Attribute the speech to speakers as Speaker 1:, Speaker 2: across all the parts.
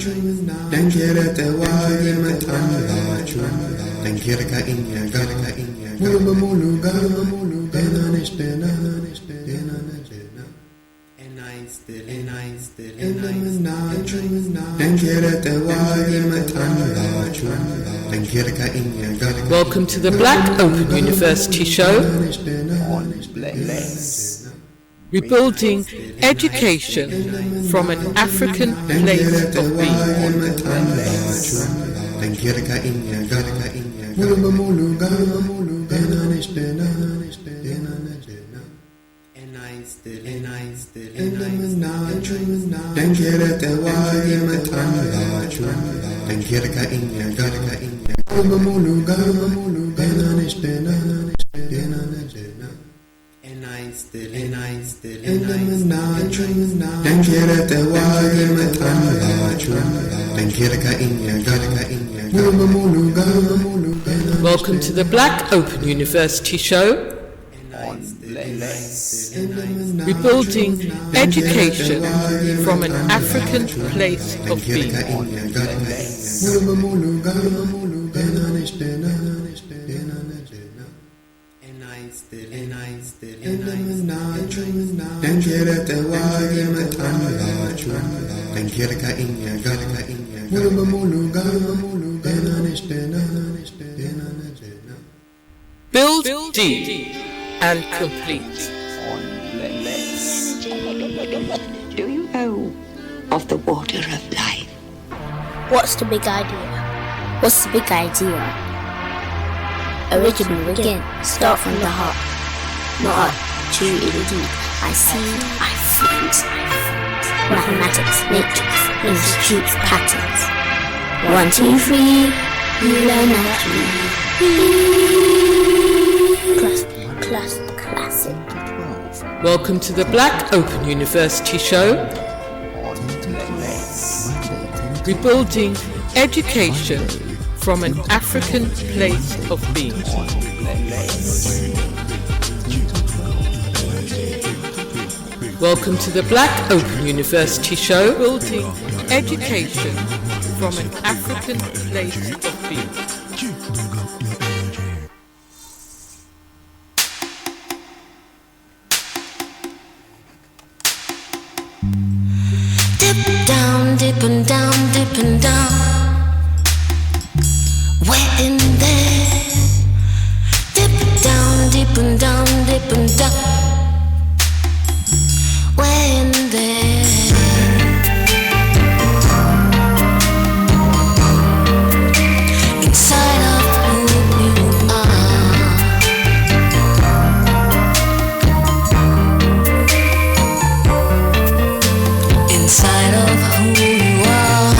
Speaker 1: ደንኬረ ጠዋይ መጣላችሁ ደንኬረ ከእኛ ጋር ሙሉ በሙሉ ጋር ደህና ነሽ ደህና እንደምናችሁ ደንኬረ ጠዋይ መጣላችሁ ደንኬረ ከእኛ ጋር
Speaker 2: Welcome to the Black Open University show on Blaze. Rebuilding education from an African place of being. Welcome to the Black Open University show on Blaze. Rebuilding education from an African place of being. Build deep and complete.
Speaker 3: Do you know of the water of life?
Speaker 4: What's the big idea? What's the big idea? Original again, start from the heart. Not up, too deep. I see, I feel. Mathematics, matrix, institutes, patterns. 1, 2, 3, you learn naturally. Classic.
Speaker 2: Welcome to the Black Open University show on Rebuilding education from an African place of being. Welcome to the Black Open University show, Building education from an African place of being.
Speaker 5: Dip and down, dip and down. We're in there. Dip down, dip and down, dip and down. We're in there. Inside of who you are. Inside of who you are.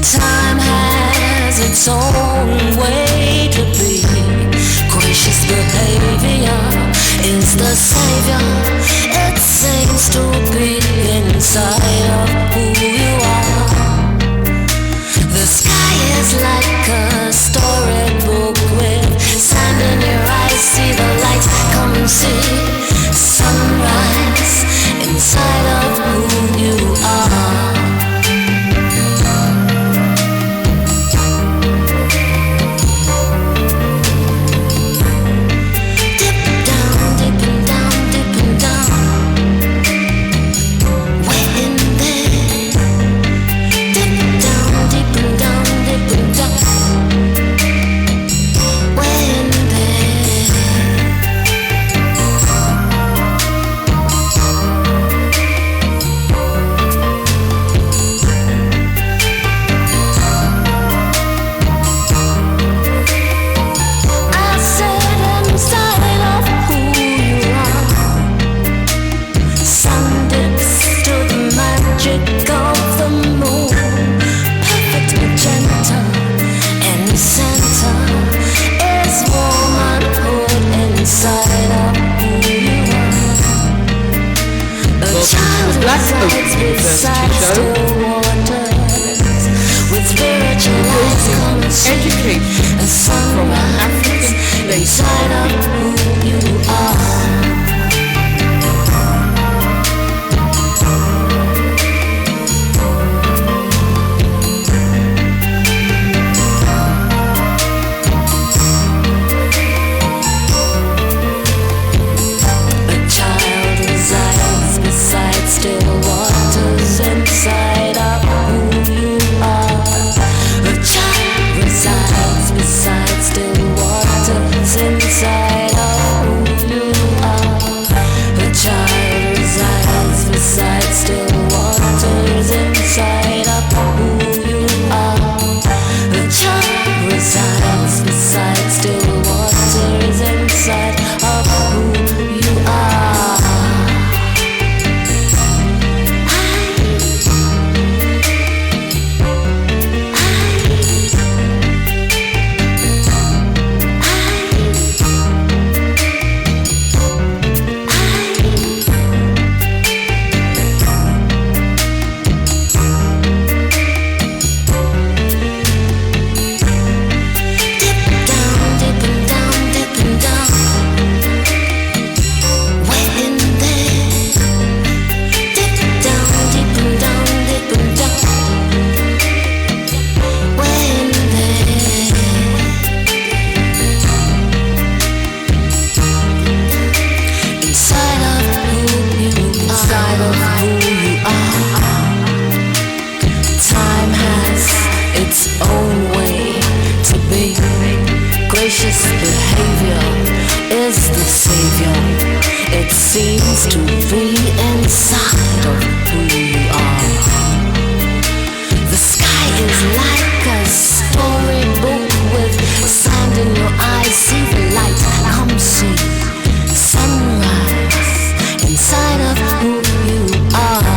Speaker 5: Time has its own way to be. Gracious behavior is the savior. It seems to be inside of who you are. The sky is like a storybook with sand in your eyes. See the light, come and see sunrise inside of who you are. Dip down, dip and down. inside of who you are. The child resides beside still waters inside of who you are. Gracious behavior is the savior. It seems to be inside of who you are. The sky is like a storybook with sand in your eyes. See the light, come see sunrise inside of who you are.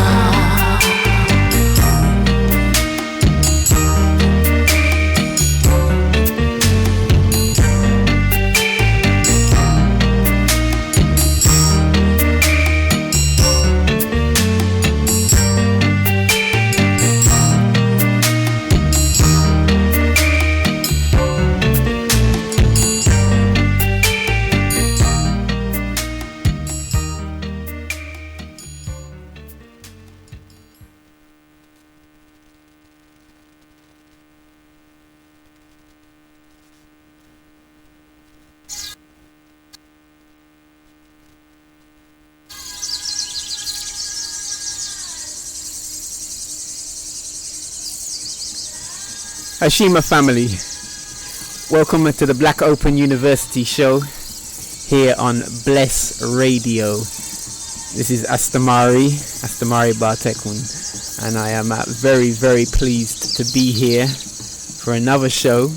Speaker 6: Ashima family, welcome to the Black Open University show here on Bless Radio. This is Astamari Bartekun, and I am very, very pleased to be here for another show.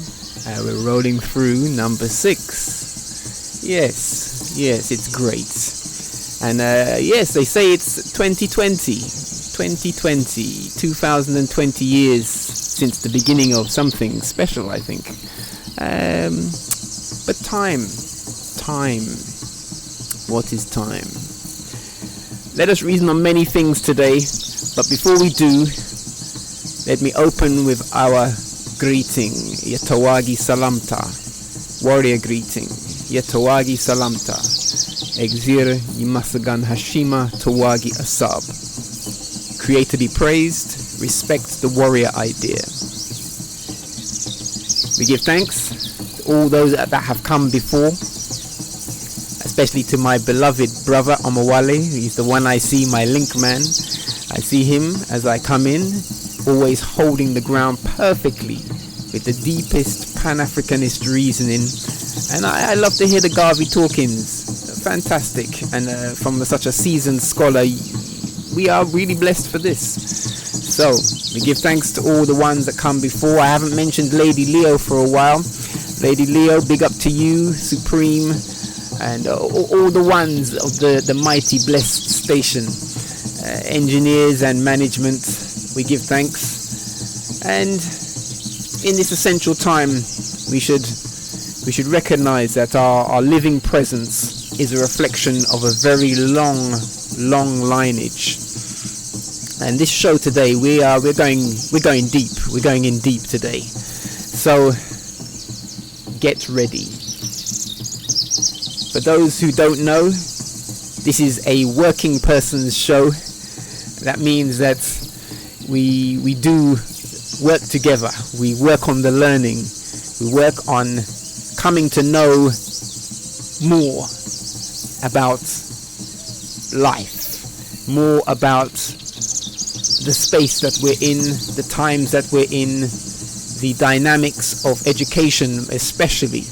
Speaker 6: We're rolling through number 6. Yes, it's great. And yes, they say it's 2020 years since the beginning of something special, I think. But time. What is time? Let us reason on many things today, but before we do, let me open with our greeting, Yatawagi Salamta, warrior greeting, Yatawagi Salamta, Exir Yimasagan Hashima Tawagi Asab. Create to be praised, respect the warrior idea. We give thanks to all those that have come before, especially to my beloved brother Omawale. He's the one I see, my link man. I see him as I come in, always holding the ground perfectly with the deepest Pan-Africanist reasoning. And I love to hear the Garvey talkings. Fantastic. And from such a seasoned scholar, we are really blessed for this. So, we give thanks to all the ones that come before. I haven't mentioned Lady Leo for a while. Lady Leo, big up to you, Supreme, and all the ones of the mighty blessed station. Engineers and management, we give thanks. And in this essential time, we should recognize that our living presence is a reflection of a very long lineage. And this show today, we're going deep. We're going in deep today. So get ready. For those who don't know, this is a working person's show. That means that we do work together. We work on the learning. We work on coming to know more about life, more about the space that we're in, the times that we're in, the dynamics of education especially.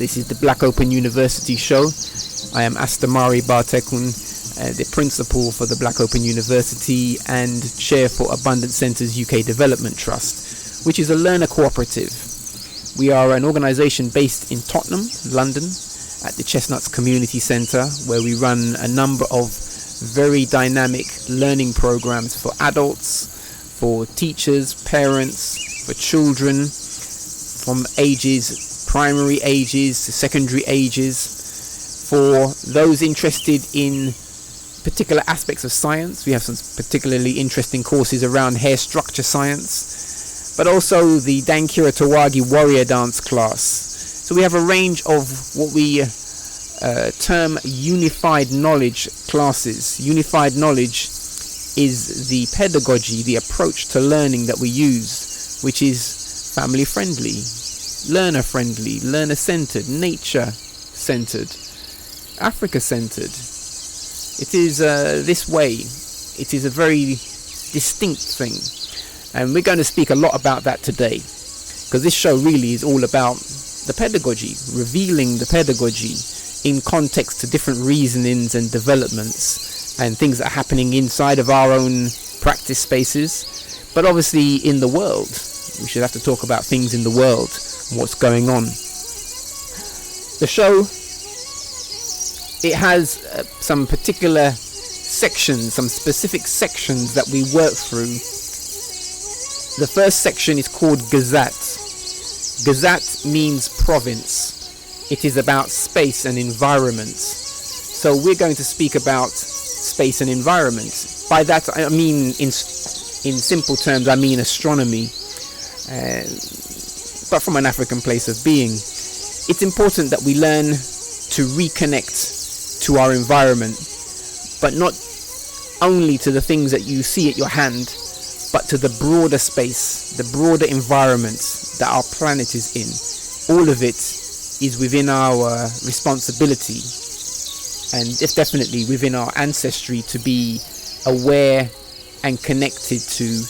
Speaker 6: This is the Black Open University show. I am Astamari Bartekun, the principal for the Black Open University and chair for Abundant Centres UK Development Trust, which is a learner cooperative. We are an organisation based in Tottenham, London, at the Chestnuts Community Centre, where we run a number of very dynamic learning programs for adults, for teachers, parents, for children, from primary ages to secondary ages, for those interested in particular aspects of science. We have some particularly interesting courses around hair structure science, but also the Dankira Tawagi warrior dance class. So we have a range of what we term unified knowledge classes. Unified knowledge is the pedagogy, the approach to learning that we use, which is family friendly, learner friendly, learner centered, nature centered, Africa centered. It is this way. It is a very distinct thing, and we're going to speak a lot about that today, because this show really is all about the pedagogy, revealing the pedagogy in context to different reasonings and developments and things that are happening inside of our own practice spaces, but obviously in the world. We should have to talk about things in the world and what's going on. The show, it has some particular sections, some specific sections that we work through. The first section is called Gazat. Gazat means province. It is about space and environment. So we're going to speak about space and environment. By that I mean, in simple terms, I mean astronomy, but from an African place of being. It's important that we learn to reconnect to our environment, but not only to the things that you see at your hand, but to the broader space, the broader environment that our planet is in. All of it is within our responsibility, and it's definitely within our ancestry to be aware and connected to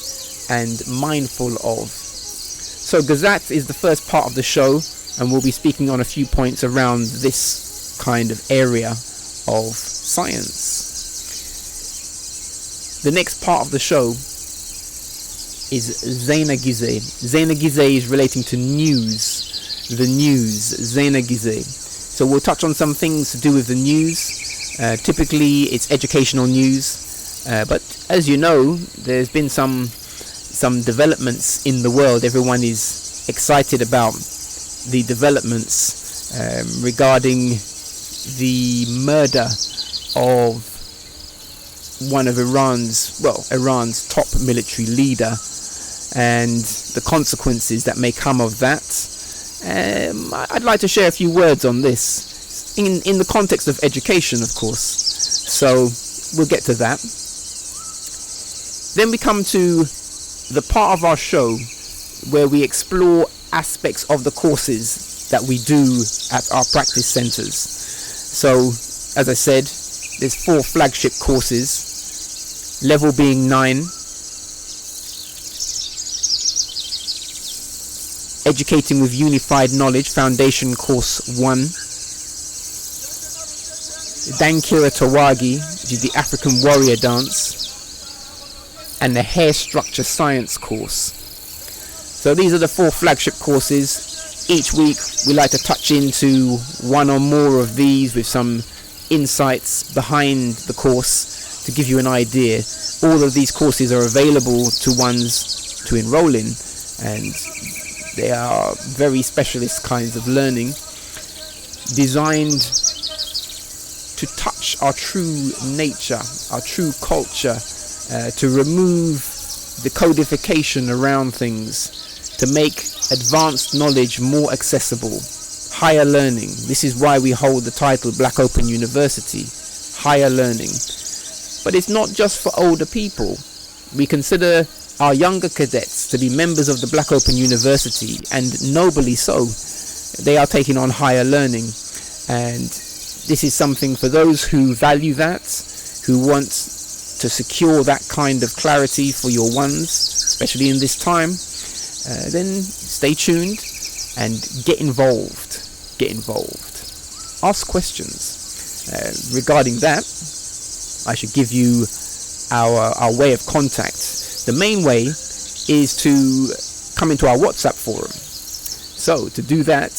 Speaker 6: and mindful of. So Gazat is the first part of the show, and we'll be speaking on a few points around this kind of area of science. The next part of the show is Zeinagize. Zeinagize is relating to news, the news, Zeinagize. So we'll touch on some things to do with the news. Typically it's educational news, but as you know, there's been some developments in the world. Everyone is excited about the developments regarding the murder of one of Iran's top military leader, and the consequences that may come of that. I'd like to share a few words on this in the context of education, of course, so we'll get to that. Then we come to the part of our show where we explore aspects of the courses that we do at our practice centres. So, as I said, there's 4 flagship courses, level being 9. Educating with Unified Knowledge, Foundation Course 1. Dankira Tawagi, which is the African Warrior Dance, and the Hair Structure Science course. So these are the 4 flagship courses. Each week we like to touch into one or more of these with some insights behind the course to give you an idea. All of these courses are available to ones to enroll in, and they are very specialist kinds of learning, designed to touch our true nature, our true culture, to remove the codification around things, to make advanced knowledge more accessible, higher learning. This is why we hold the title Black Open University, higher learning. But it's not just for older people. We consider our younger cadets to be members of the Black Open University, and nobly so. They are taking on higher learning, and this is something for those who value that, who want to secure that kind of clarity for your ones, especially in this time. Then stay tuned and get involved. Ask questions regarding that. I should give you our way of contact. The main way is to come into our WhatsApp forum. So to do that,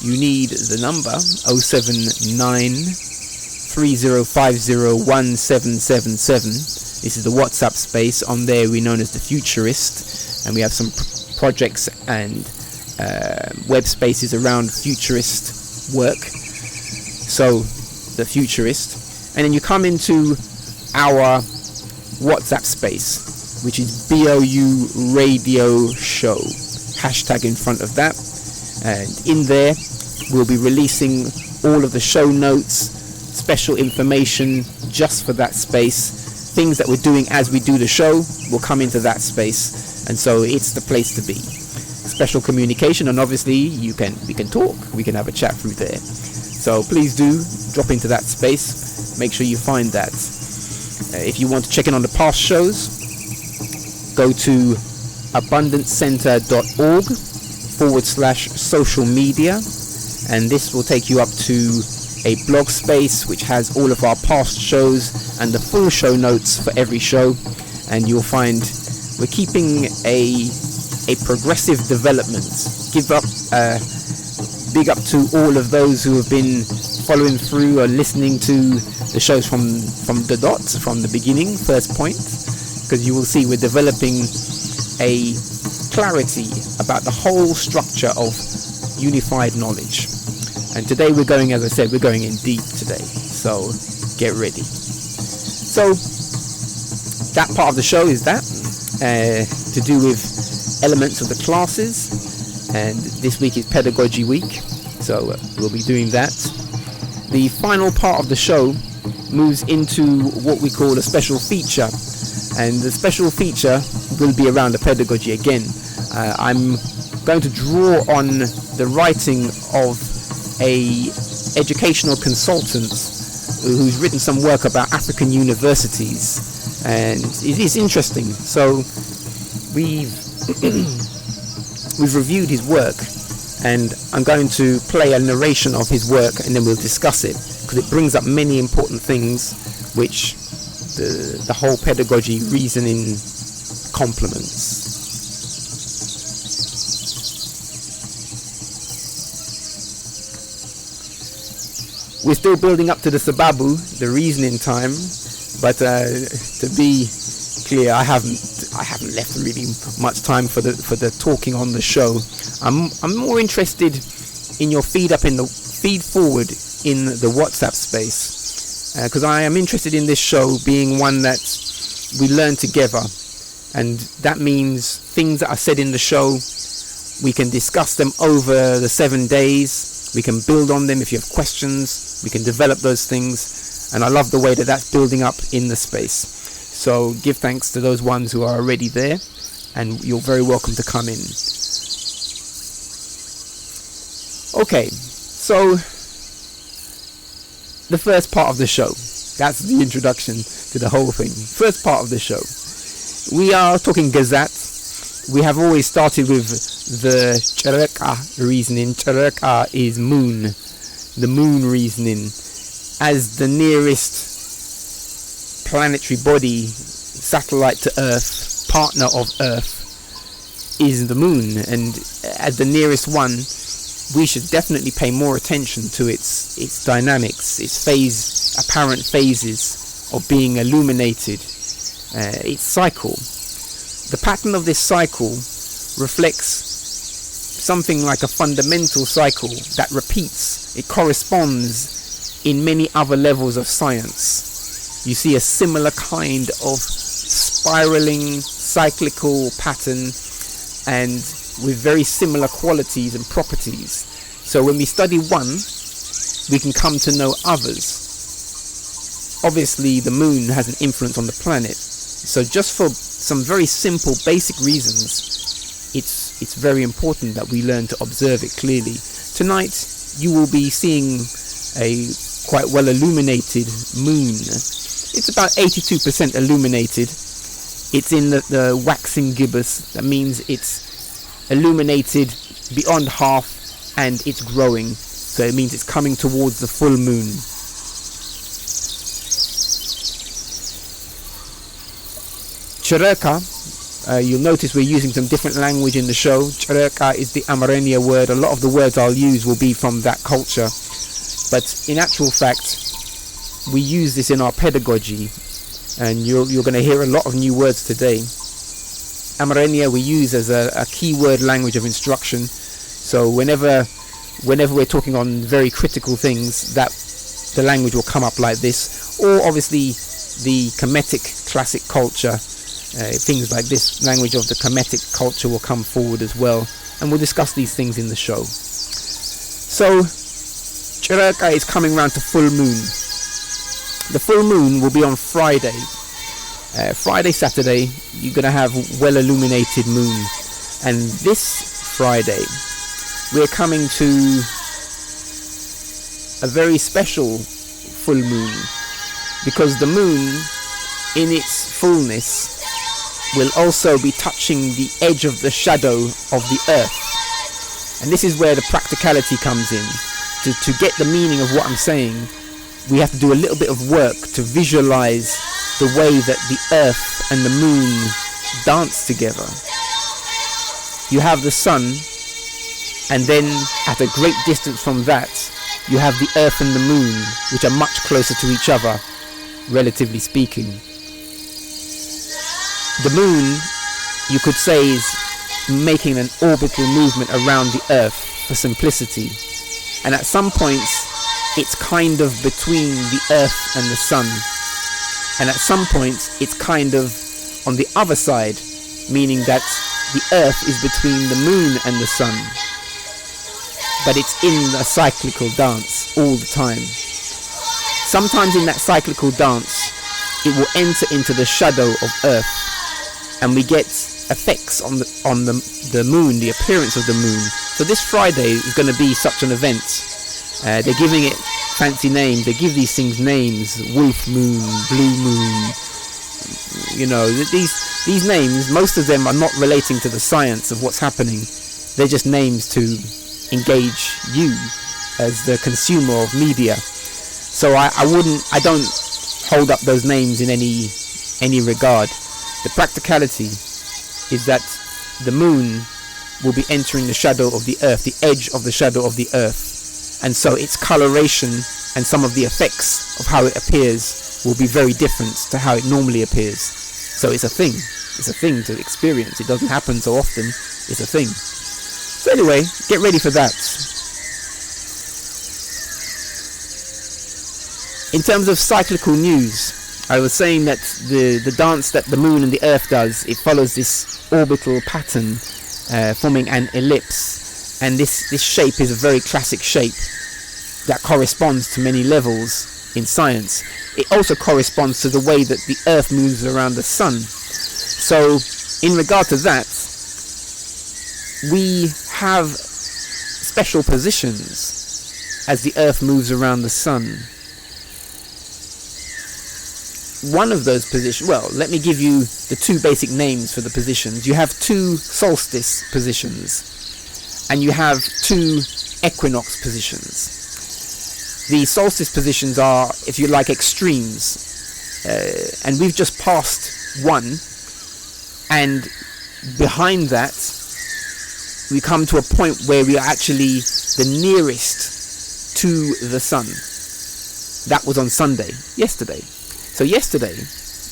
Speaker 6: you need the number 079-3050-1777. This is the WhatsApp space. On there we're known as The Futurist, and we have some projects and web spaces around futurist work. So The Futurist. And then you come into our WhatsApp space, which is BOU Radio Show. Hashtag in front of that. And in there we'll be releasing all of the show notes, special information just for that space. Things that we're doing as we do the show will come into that space, and so it's the place to be. Special communication, and obviously we can talk, we can have a chat through there. So please do drop into that space. Make sure you find that. If you want to check in on the past shows, go to abundancecenter.org/social media, and this will take you up to a blog space which has all of our past shows and the full show notes for every show. And you'll find we're keeping a progressive development. Big up to all of those who have been following through or listening to the shows from the dot, from the beginning, first point, because you will see we're developing a clarity about the whole structure of unified knowledge. And today we're going, as I said, we're going in deep today, so get ready. So that part of the show is that to do with elements of the classes, and this week is Pedagogy Week, so we'll be doing that. The final part of the show moves into what we call a special feature, and the special feature will be around the pedagogy again. I'm going to draw on the writing of a educational consultant who's written some work about African universities, and it is interesting. So we've reviewed his work, and I'm going to play a narration of his work, and then we'll discuss it, because it brings up many important things which the whole pedagogy reasoning complements. We're still building up to the sababu, the reasoning time, but to be clear, I haven't left really much time for the talking on the show. I'm more interested in your feed forward in the WhatsApp space, because I am interested in this show being one that we learn together, and that means things that are said in the show, we can discuss them over the 7 days. We can build on them. If you have questions, we can develop those things, and I love the way that that's building up in the space. So give thanks to those ones who are already there, and you're very welcome to come in. Okay, so the first part of the show, that's the introduction to the whole thing. First part of the show, we are talking Gazat. We have always started with the Charaka reasoning. Charaka is moon, the moon reasoning. As the nearest planetary body, satellite to Earth, partner of Earth, is the moon, and as the nearest one, we should definitely pay more attention to its dynamics, its apparent phases of being illuminated, its cycle. The pattern of this cycle reflects something like a fundamental cycle that repeats. It corresponds in many other levels of science. You see a similar kind of spiraling, cyclical pattern, and with very similar qualities and properties. So when we study one, we can come to know others. Obviously, the moon has an influence on the planet. So just for some very simple, basic reasons, it's very important that we learn to observe it clearly. Tonight, you will be seeing a quite well illuminated moon. It's about 82% illuminated. It's in the waxing gibbous. That means it's illuminated beyond half, and it's growing. So it means it's coming towards the full moon. Chireka, you'll notice we're using some different language in the show. Chireka is the Amarenia word. A lot of the words I'll use will be from that culture. But in actual fact, we use this in our pedagogy, and you're going to hear a lot of new words today. Amarenia we use as a keyword language of instruction. So whenever we're talking on very critical things, that the language will come up like this. Or obviously the Kemetic classic culture, things like this language of the Kemetic culture will come forward as well, and we'll discuss these things in the show. So Chireka is coming round to full moon. The full moon will be on Friday. Friday, Saturday, you're going to have well illuminated moon. And this Friday, we're coming to a very special full moon, because the moon in its fullness will also be touching the edge of the shadow of the earth. And this is where the practicality comes in. To get the meaning of what I'm saying, we have to do a little bit of work to visualize the way that the earth and the moon dance together. You have the sun, and then at a great distance from that, you have the earth and the moon, which are much closer to each other, relatively speaking. The moon, you could say, is making an orbital movement around the earth for simplicity. And at some points, it's kind of between the earth and the sun. And at some points, it's kind of on the other side, meaning that the earth is between the moon and the sun. But it's in a cyclical dance all the time. Sometimes in that cyclical dance, it will enter into the shadow of earth, and we get effects on the moon, the appearance of the moon. So this Friday is going to be such an event. They're giving it fancy names. They give these things names: wolf moon, blue moon. You know, these names, most of them are not relating to the science of what's happening. They're just names to engage you as the consumer of media. So I don't hold up those names in any regard. The practicality is that the moon will be entering the shadow of the earth, the edge of the shadow of the earth, and so its coloration and some of the effects of how it appears will be very different to how it normally appears. So it's a thing to experience. It doesn't happen so often. It's a thing. So anyway, get ready for that. In terms of cyclical news, I was saying that the dance that the moon and the earth does, it follows this orbital pattern, forming an ellipse, and this shape is a very classic shape that corresponds to many levels in science. It also corresponds to the way that the earth moves around the sun. So in regard to that, we have special positions as the earth moves around the sun. One of those positions, well, let me give you the two basic names for the positions. You have two solstice positions, and you have two equinox positions. The solstice positions are, if you like, extremes, and we've just passed one, and behind that we come to a point where we are actually the nearest to the sun. That was on Sunday, yesterday. So yesterday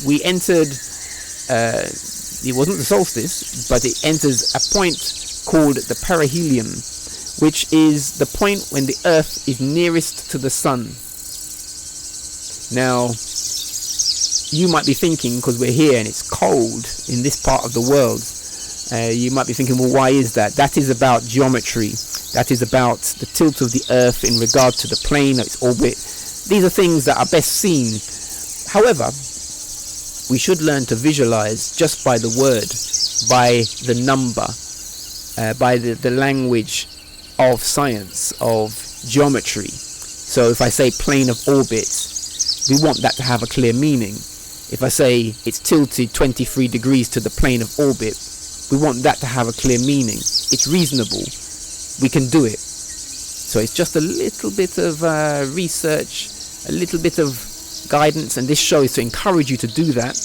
Speaker 6: we entered, it wasn't the solstice, but it enters a point called the perihelion, which is the point when the earth is nearest to the sun. Now, you might be thinking, because we're here and it's cold in this part of the world, you might be thinking, well, why is that? That is about geometry. That is about the tilt of the earth in regard to the plane, its orbit. These are things that are best seen. However, we should learn to visualize just by the word, by the number, by the language of science, of geometry. So if I say plane of orbit, we want that to have a clear meaning. If I say it's tilted 23 degrees to the plane of orbit, we want that to have a clear meaning. It's reasonable. We can do it. So it's just a little bit of research, a little bit of guidance, and this show is to encourage you to do that,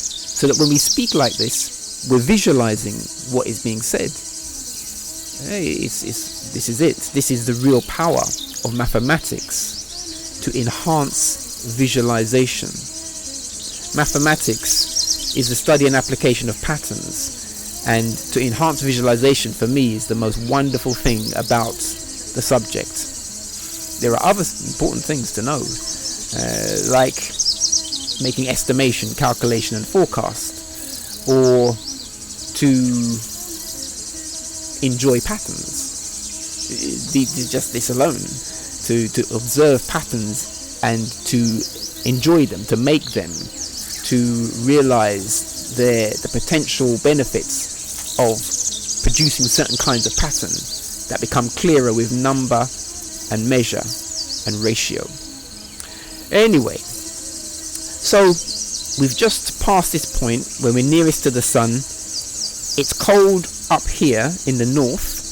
Speaker 6: so that when we speak like this, we're visualizing what is being said. Hey, this is it. This is the real power of mathematics, to enhance visualization. Mathematics is the study and application of patterns, and to enhance visualization for me is the most wonderful thing about the subject. There are other important things to know, like making estimation, calculation and forecast, or to enjoy patterns. Just this alone, to observe patterns and to enjoy them, to make them, to realize the potential benefits of producing certain kinds of pattern that become clearer with number and measure and ratio. Anyway, so we've just passed this point when we're nearest to the sun. It's cold up here in the north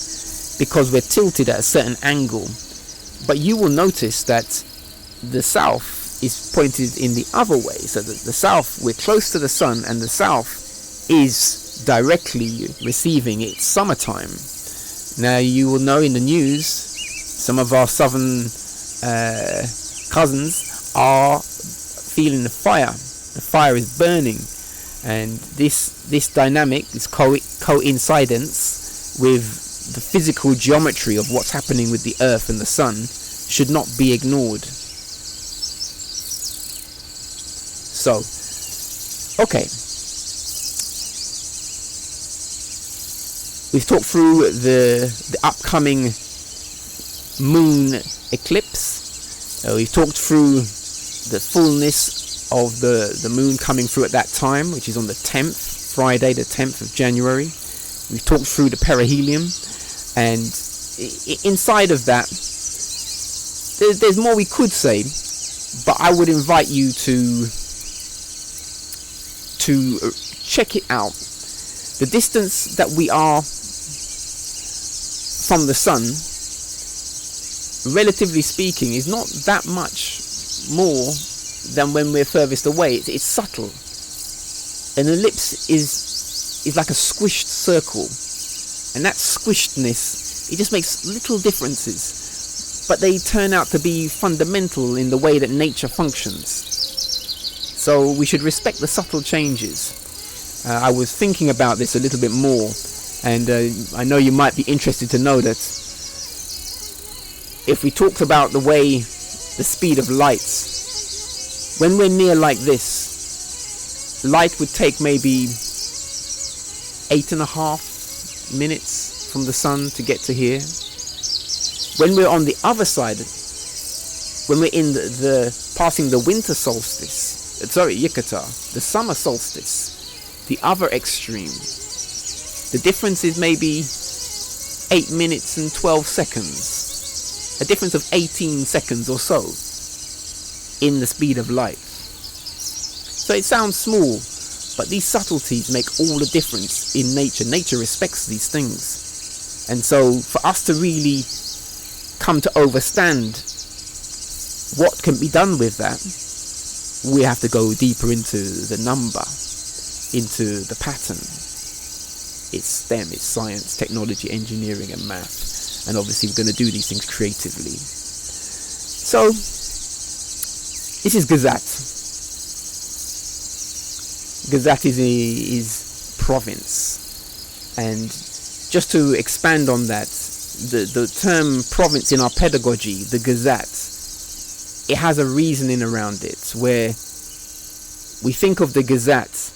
Speaker 6: because we're tilted at a certain angle, but you will notice that the south is pointed in the other way. So the south, we're close to the sun, and the south is directly receiving its summertime. Now you will know in the news, some of our southern cousins are feeling the fire. The fire is burning, and this dynamic, this coincidence with the physical geometry of what's happening with the earth and the sun should not be ignored. So, okay, we've talked through the upcoming moon eclipse. We've talked through the fullness of the moon coming through at that time, which is on the 10th, Friday the 10th of January. We've talked through the perihelion, and inside of that there's more we could say, but I would invite you to check it out. The distance that we are from the sun, relatively speaking, is not that much more than when we're furthest away. It's subtle. An ellipse is like a squished circle, and that squishedness, it just makes little differences, but they turn out to be fundamental in the way that nature functions. So we should respect the subtle changes. I was thinking about this a little bit more, and I know you might be interested to know that if we talked about the way the speed of light, when we're near like this, light would take maybe 8.5 minutes from the sun to get to here. When we're on the other side, when we're in the passing the winter solstice, Yukata, the summer solstice, the other extreme, the difference is maybe 8 minutes and 12 seconds, a difference of 18 seconds or so in the speed of light. So it sounds small, but these subtleties make all the difference in nature. Nature respects these things. And so for us to really come to understand what can be done with that, we have to go deeper into the number, into the pattern. It's STEM, it's science, technology, engineering and math. And obviously we're going to do these things creatively. So, this is Gazat. Gazat is province. And just to expand on that, the term province in our pedagogy, the Gazat, it has a reasoning around it, where we think of the Gazat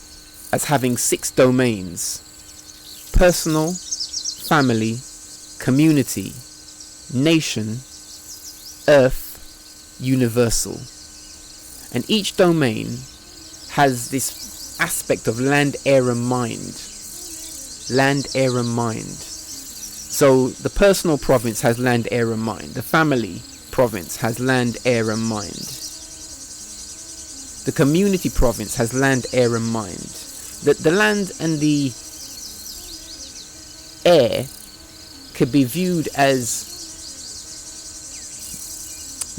Speaker 6: as having 6 domains: personal, family, community, nation, earth, universal. And each domain has this aspect of land, air and mind. Land, air and mind. So the personal province has land, air and mind. The family province has land, air and mind. The community province has land, air and mind. The land and the air could be viewed as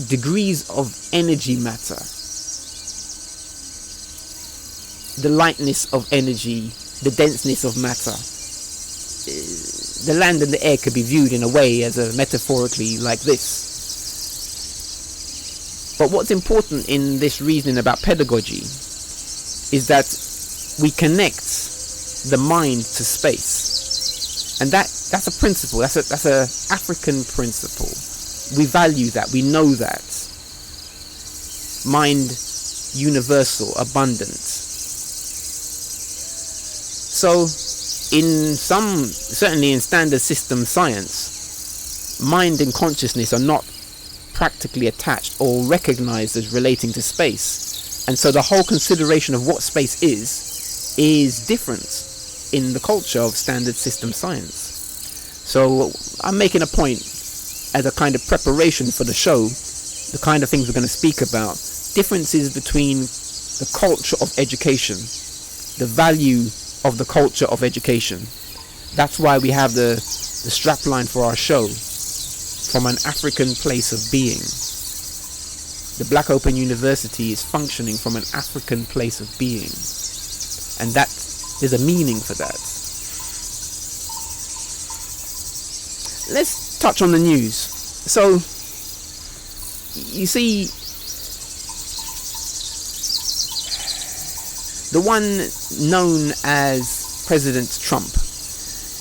Speaker 6: degrees of energy matter. the lightness of energy, the denseness of matter. The land and the air could be viewed in a way as a metaphorically like this. But what's important in this reasoning about pedagogy is that we connect the mind to space, and that's a principle. That's a African principle. We value that. We know that mind, universal, abundant. So, certainly in standard system science, mind and consciousness are not practically attached or recognized as relating to space, and so the whole consideration of what space is different in the culture of standard system science. So I'm making a point as a kind of preparation for the show, the kind of things we're going to speak about, differences between the culture of education, the value of the culture of education. That's why we have the strapline for our show, from an African place of being. The Black Open University is functioning from an African place of being, and that there's a meaning for that. Let's touch on the news. So, you see, the one known as President Trump,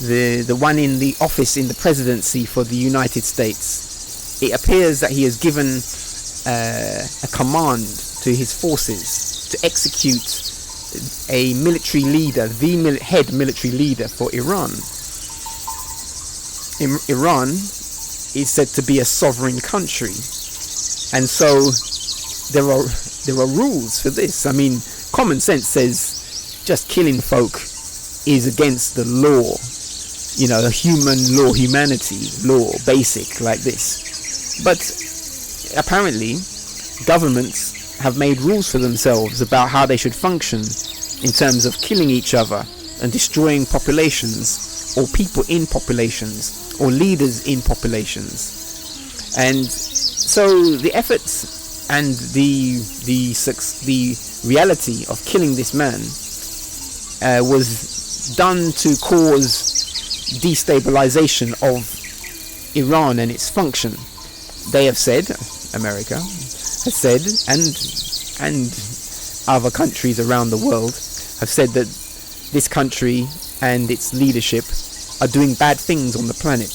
Speaker 6: the one in the office in the presidency for the United States, it appears that he has given a command to his forces to execute a military leader, the head military leader for Iran. Iran is said to be a sovereign country, and so there are rules for this. I mean, common sense says just killing folk is against the law, human law, humanity law, basic like this. But apparently governments have made rules for themselves about how they should function in terms of killing each other and destroying populations, or people in populations, or leaders in populations. And so the efforts and the reality of killing this man was done to cause destabilization of Iran and its function. They have said, America has said, and other countries around the world have said that this country and its leadership are doing bad things on the planet,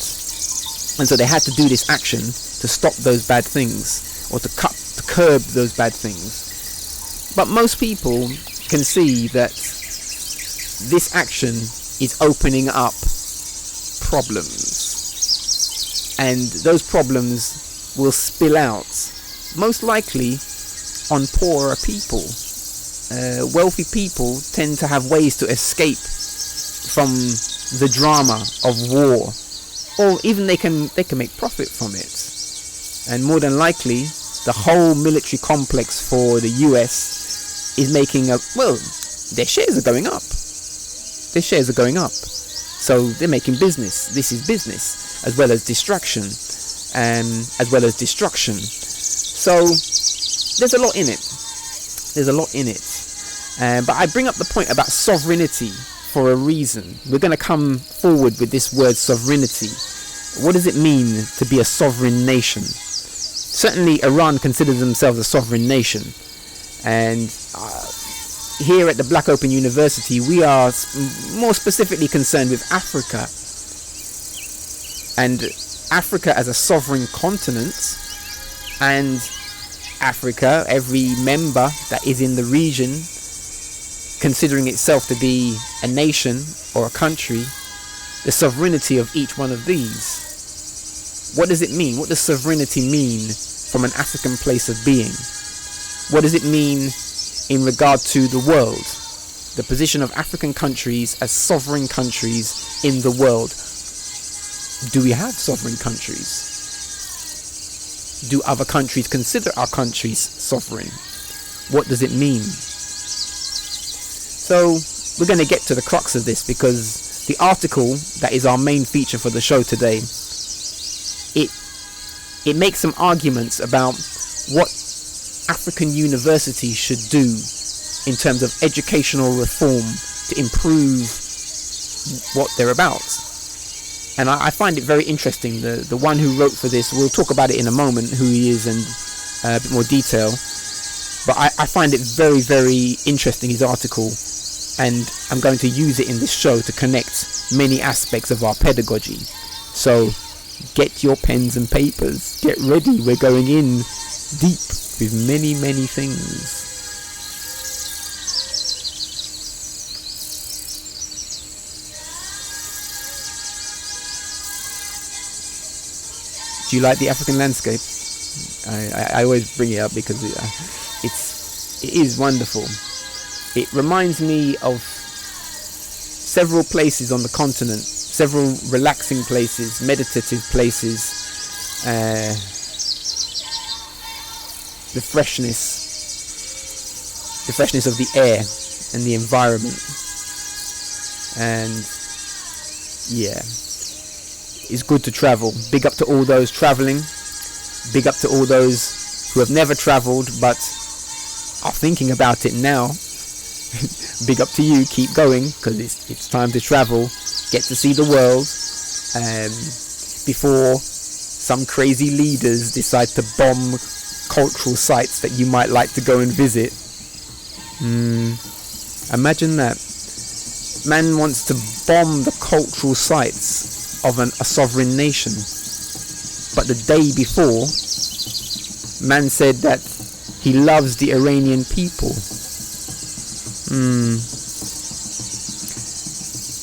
Speaker 6: and so they had to do this action to stop those bad things, or to curb those bad things. But most people can see that this action is opening up problems, and those problems will spill out, most likely on poorer people. Wealthy people tend to have ways to escape from the drama of war, or even they can make profit from it. And more than likely, the whole military complex for the US is making their shares are going up. Their shares are going up. So they're making business. This is business, as well as distraction, as well as destruction. So there's a lot in it. There's a lot in it. But I bring up the point about sovereignty for a reason. We're going to come forward with this word sovereignty. What does it mean to be a sovereign nation? Certainly Iran considers themselves a sovereign nation. And here at the Black Open University, we are more specifically concerned with Africa. And Africa as a sovereign continent, and Africa, every member that is in the region, considering itself to be a nation or a country, the sovereignty of each one of these. What does it mean? What does sovereignty mean from an African place of being? What does it mean in regard to the world? The position of African countries as sovereign countries in the world. Do we have sovereign countries? Do other countries consider our countries sovereign? What does it mean? So we're going to get to the crux of this, because the article that is our main feature for the show today, it makes some arguments about what African universities should do in terms of educational reform to improve what they're about. And I find it very interesting. The one who wrote for this, we'll talk about it in a moment, who he is, and a bit more detail. But I find it very, very interesting, his article, and I'm going to use it in this show to connect many aspects of our pedagogy. So get your pens and papers, get ready, we're going in deep with many, many things. Do you like the African landscape? I always bring it up because it is wonderful. It reminds me of several places on the continent, several relaxing places, meditative places, the freshness of the air and the environment, and yeah, it's good to travel. Big up to all those traveling, big up to all those who have never traveled but are thinking about it now. Big up to you, keep going, because it's time to travel, get to see the world, before some crazy leaders decide to bomb cultural sites that you might like to go and visit. Imagine that. Man wants to bomb the cultural sites of a sovereign nation, but the day before, man said that he loves the Iranian people.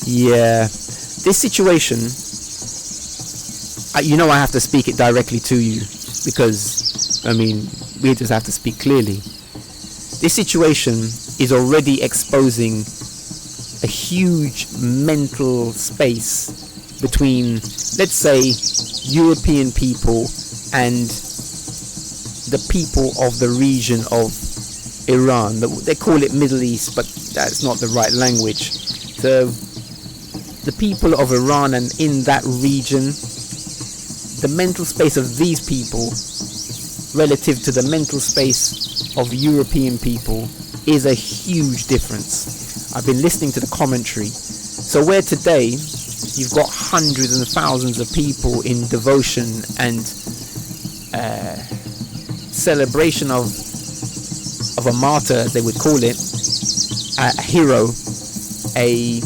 Speaker 6: Yeah, this situation, I have to speak it directly to you, because we just have to speak clearly. This situation is already exposing a huge mental space between, let's say, European people and the people of the region of Iran. They call it Middle East, but that's not the right language. So the people of Iran and in that region, the mental space of these people relative to the mental space of European people is a huge difference. I've been listening to the commentary. So where today you've got hundreds and thousands of people in devotion and celebration of a martyr, as they would call it, a hero, a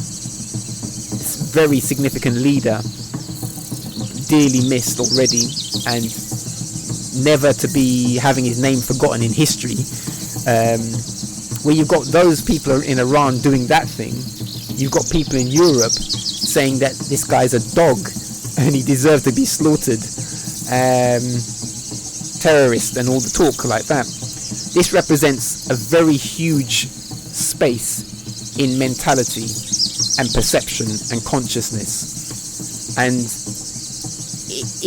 Speaker 6: very significant leader, dearly missed already and never to be having his name forgotten in history. Where you've got those people in Iran doing that thing, you've got people in Europe saying that this guy's a dog and he deserved to be slaughtered, terrorist and all the talk like that. This represents a very huge space in mentality and perception and consciousness, and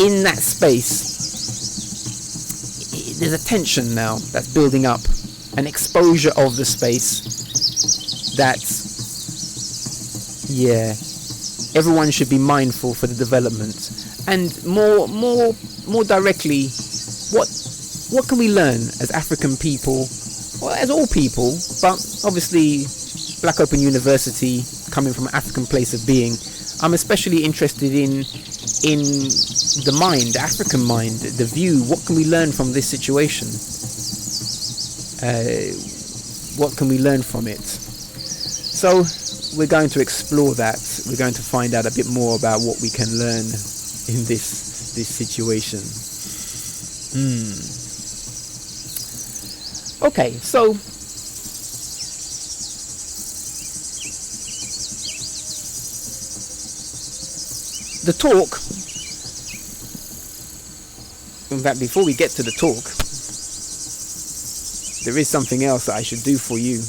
Speaker 6: in that space there's a tension now that's building up, an exposure of the space that, yeah, everyone should be mindful for the development, and more directly, what can we learn as African people, well, as all people, but obviously Black Open University, coming from an African place of being, I'm especially interested in the mind, the African mind, the view. What can we learn from this situation? What can we learn from it? So we're going to explore that. We're going to find out a bit more about what we can learn in this situation. Okay, so the talk, in fact, before we get to the talk, there is something else that I should do for you,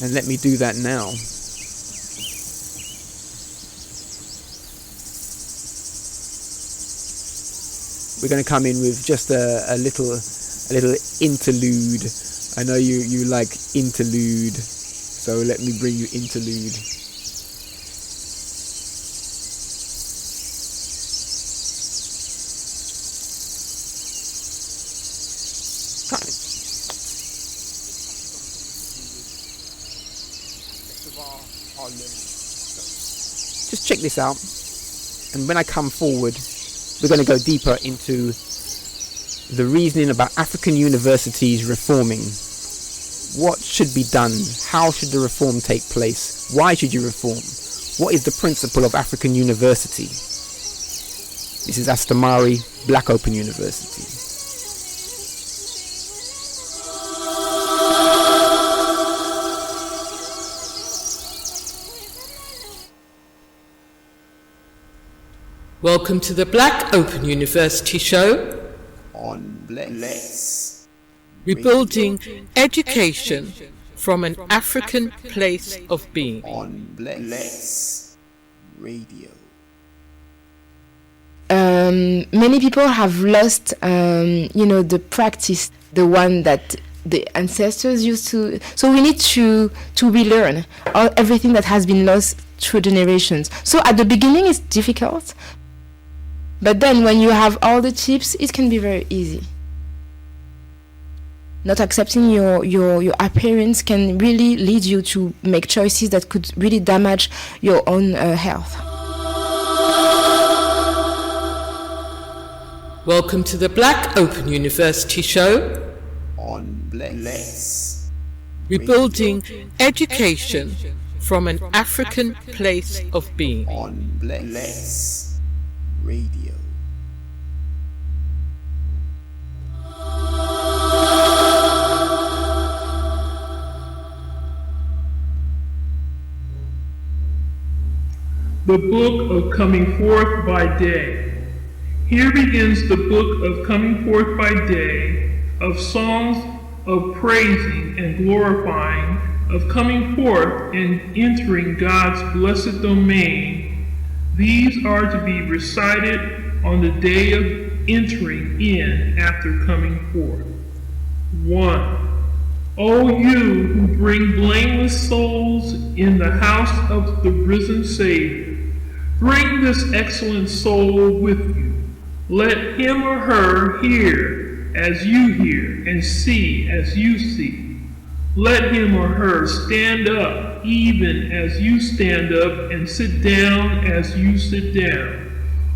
Speaker 6: and let me do that now. We're going to come in with just a little interlude. I know you like interlude, so let me bring you interlude. check this out. And when I come forward, we're going to go deeper into the reasoning about African universities reforming. What should be done? How should the reform take place? Why should you reform? What is the principle of African university? This is Astamari, Black Open University.
Speaker 2: Welcome to the Black Open University show
Speaker 6: On Bless.
Speaker 2: Rebuilding education from an African place of being.
Speaker 6: On Bless Radio.
Speaker 7: Many people have lost, the practice, the one that the ancestors used to. So we need to relearn everything that has been lost through generations. So at the beginning it's difficult, but then when you have all the tips, it can be very easy. Not accepting your appearance can really lead you to make choices that could really damage your own health.
Speaker 2: Welcome to the Black Open University show
Speaker 6: On Bless.
Speaker 2: Rebuilding education from an African place of being.
Speaker 6: On Bless Radio.
Speaker 8: The Book of Coming Forth by Day. Here begins the Book of Coming Forth by Day, of songs of praising and glorifying, of coming forth and entering God's blessed domain. These are to be recited on the day of entering in after coming forth. 1. O you who bring blameless souls in the house of the risen Savior, bring this excellent soul with you. Let him or her hear as you hear, and see as you see. Let him or her stand up even as you stand up, and sit down as you sit down.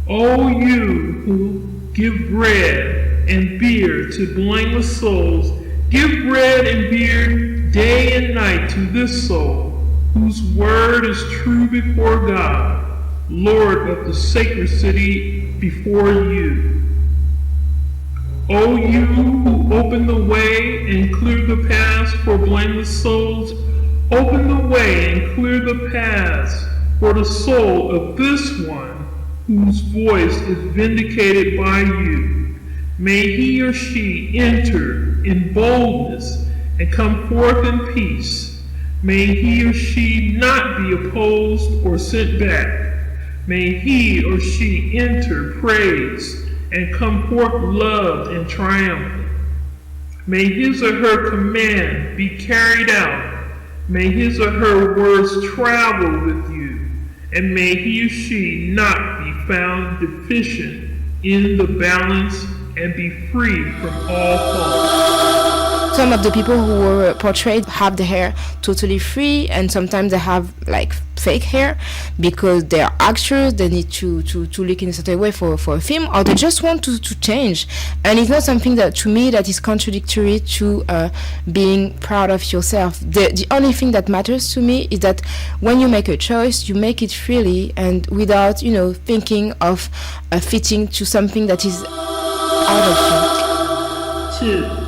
Speaker 8: O you who give bread and beer to blameless souls, give bread and beer day and night to this soul, whose word is true before God, Lord of the sacred city before you. O you who open the way and clear the paths for blameless souls, open the way and clear the paths for the soul of this one whose voice is vindicated by you. May he or she enter in boldness and come forth in peace. May he or she not be opposed or sent back. May he or she enter praise and come forth loved and triumphant. May his or her command be carried out. May his or her words travel with you. And may he or she not be found deficient in the balance and be free from all fault.
Speaker 7: Some of the people who were portrayed have the hair totally free, and sometimes they have like fake hair because they are actors. They need to look in a certain way for a film, or they just want to change. And it's not something that, to me, that is contradictory to being proud of yourself. The only thing that matters to me is that when you make a choice, you make it freely and without, thinking of fitting to something that is out of you.
Speaker 9: 2.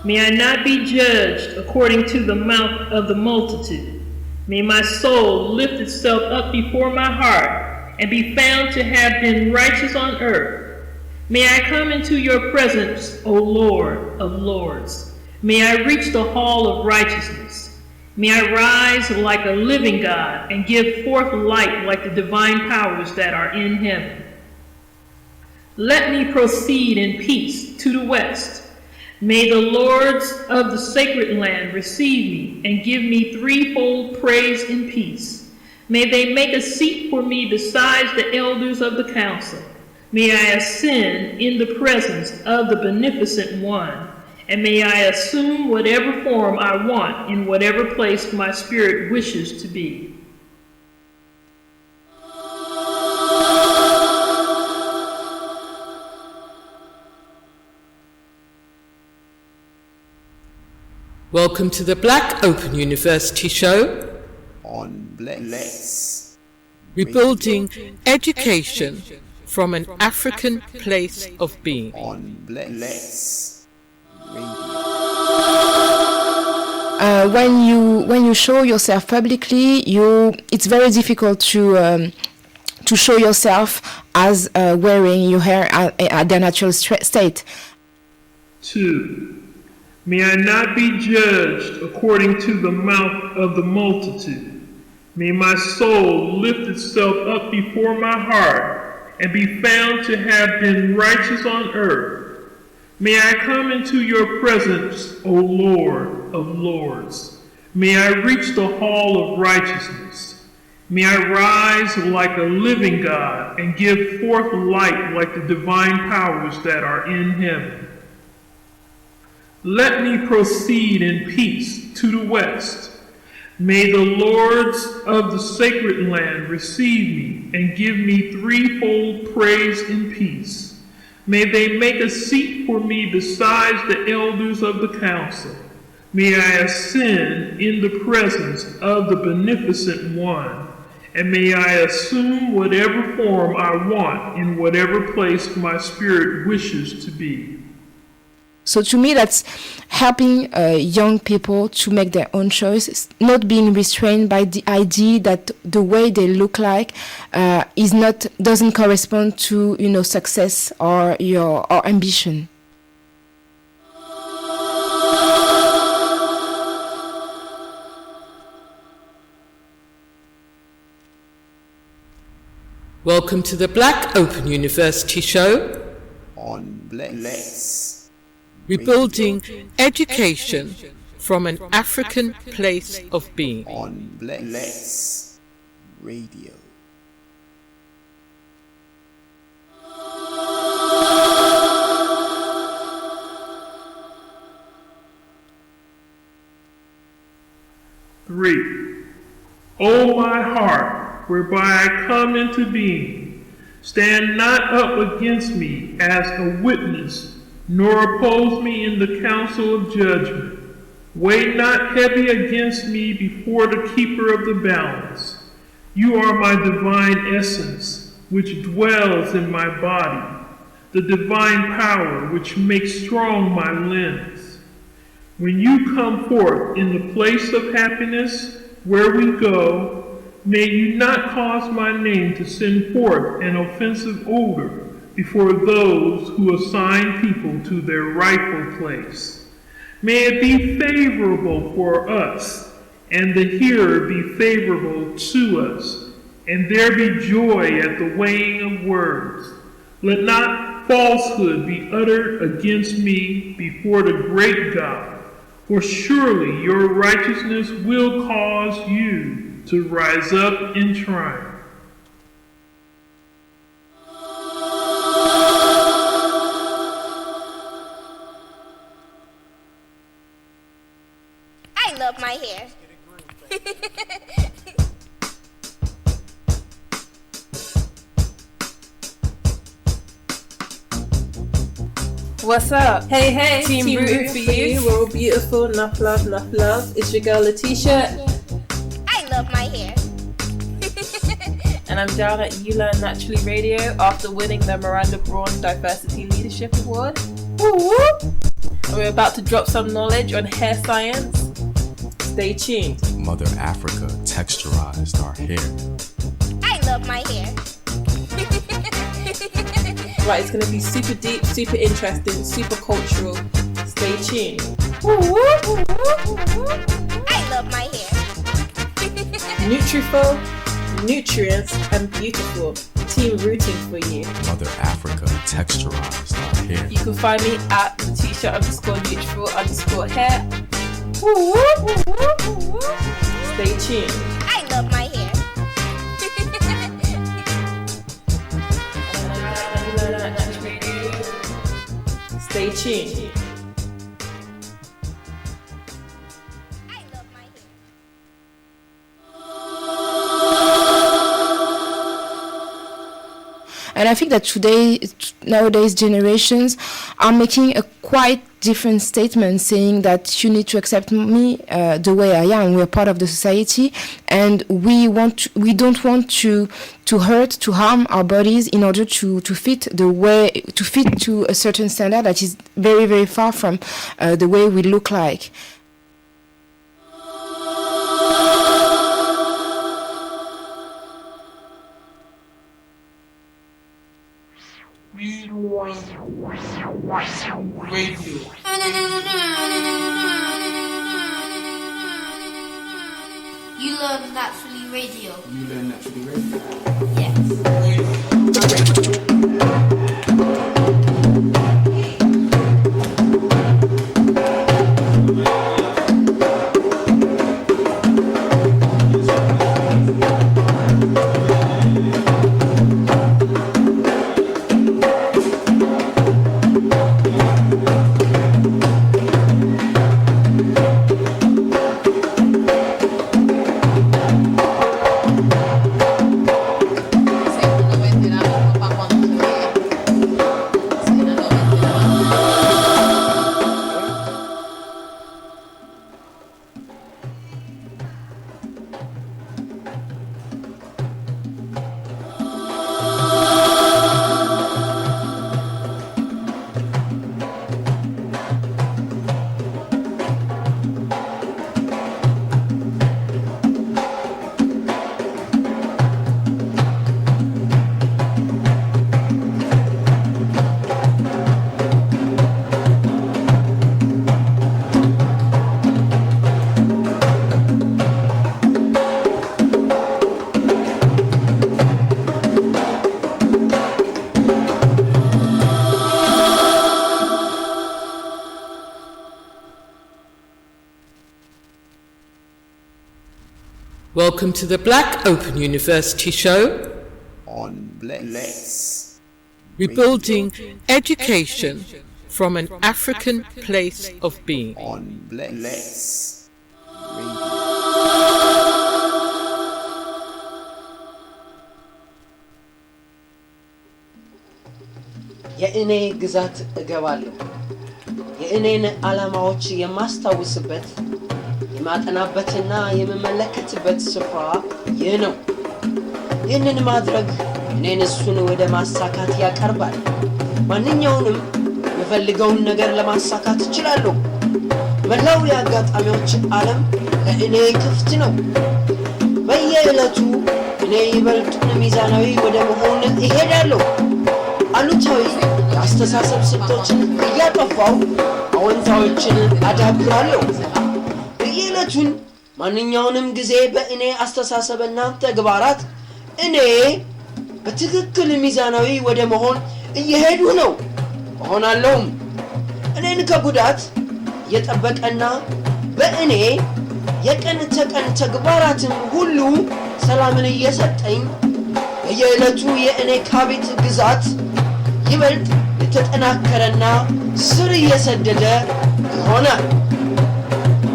Speaker 9: May I not be judged according to the mouth of the multitude. May my soul lift itself up before my heart and be found to have been righteous on earth. May I come into your presence, O Lord of lords. May I reach the hall of righteousness. May I rise like a living God and give forth light like the divine powers that are in heaven. Let me proceed in peace to the west. May the lords of the sacred land receive me and give me threefold praise and peace. May they make a seat for me besides the elders of the council. May I ascend in the presence of the beneficent one, and may I assume whatever form I want in whatever place my spirit wishes to be.
Speaker 2: Welcome to the Black Open University show
Speaker 6: on Bless.
Speaker 2: Rebuilding education from an African place of being.
Speaker 6: On Bless.
Speaker 7: When you show yourself publicly, it's very difficult to show yourself as wearing your hair at their natural state.
Speaker 8: 2. May I not be judged according to the mouth of the multitude. May my soul lift itself up before my heart and be found to have been righteous on earth. May I come into your presence, O Lord of lords. May I reach the hall of righteousness. May I rise like a living God and give forth light like the divine powers that are in heaven. Let me proceed in peace to the west. May the lords of the sacred land receive me and give me threefold praise in peace. May they make a seat for me besides the elders of the council. May I ascend in the presence of the beneficent one, and may I assume whatever form I want in whatever place my spirit wishes to be.
Speaker 7: So to me, that's helping young people to make their own choices, not being restrained by the idea that the way they look like doesn't correspond to success or or ambition.
Speaker 2: Welcome to the Black Open University show
Speaker 6: on Bless.
Speaker 2: Rebuilding education from an African place of being.
Speaker 6: On Bless Radio.
Speaker 8: Three. O my heart, whereby I come into being, stand not up against me as a witness, nor oppose me in the council of judgment. Weigh not heavy against me before the keeper of the balance. You are my divine essence, which dwells in my body, the divine power which makes strong my limbs. When you come forth in the place of happiness, where we go, may you not cause my name to send forth an offensive odor before those who assign people to their rightful place. May it be favorable for us, and the hearer be favorable to us, and there be joy at the weighing of words. Let not falsehood be uttered against me before the great God, for surely your righteousness will cause you to rise up in triumph.
Speaker 4: I love my hair.
Speaker 10: What's up? Hey, Team rooting for you. We're all beautiful. Enough love, enough love. It's your girl Letitia.
Speaker 4: I love my hair.
Speaker 10: And I'm down at You Learn Naturally Radio after winning the Miranda Braun Diversity Leadership Award. Woo-woo. And we're about to drop some knowledge on hair science. Stay tuned.
Speaker 11: Mother Africa texturized our hair.
Speaker 4: I love my hair.
Speaker 10: Right, it's going to be super deep, super interesting, super cultural. Stay tuned.
Speaker 4: I love my hair.
Speaker 10: Nutriful, nutrients, and beautiful. Team rooting for you.
Speaker 11: Mother Africa texturized our hair.
Speaker 10: You can find me at Letitia_neutral_hair. Stay tuned.
Speaker 4: I love my hair.
Speaker 10: Stay tuned.
Speaker 4: I love my hair.
Speaker 7: And I think that nowadays generations are making a quite different statement, saying that you need to accept me the way I am. We are part of the society, and we don't want to harm our bodies in order to fit to a certain standard that is very, very far from the way we look like.
Speaker 2: Radio.
Speaker 4: You learn naturally radio.
Speaker 1: You learn naturally radio.
Speaker 4: Yes.
Speaker 2: Welcome to the Black Open University show
Speaker 6: on Bless.
Speaker 2: Rebuilding education from an African place of being.
Speaker 6: On Bless.
Speaker 12: የእኔ ግዛት እገባለሁ የእኔን ዓላማዎች የማስታውስበት የማጠናበትና የመመለከትበት ስፍራ ይህ ነው ይህንን ማድረግ እኔን እሱን ወደ ማሳካት ያቀርባል ማንኛውንም የምፈልገውን ነገር ለማሳካት እችላለሁ መላው የአጋጣሚዎች ዓለም ለእኔ ክፍት ነው በየዕለቱ እኔ ይበልጡን ሚዛናዊ ወደ መሆን እሄዳለሁ አሉታዊ የአስተሳሰብ ስልቶችን እያጠፋው አዎንታዎችን አዳብራለሁ በየዕለቱን ማንኛውንም ጊዜ በእኔ አስተሳሰብና ተግባራት እኔ በትክክል ሚዛናዊ ወደ መሆን እየሄዱ ነው ሆናለሁም እኔን ከጉዳት የጠበቀና በእኔ የቀን ተቀን ተግባራትን ሁሉ ሰላምን እየሰጠኝ በየዕለቱ የእኔ ካቢት ግዛት ይበልጥ የተጠናከረና ስር እየሰደደ ይሆናል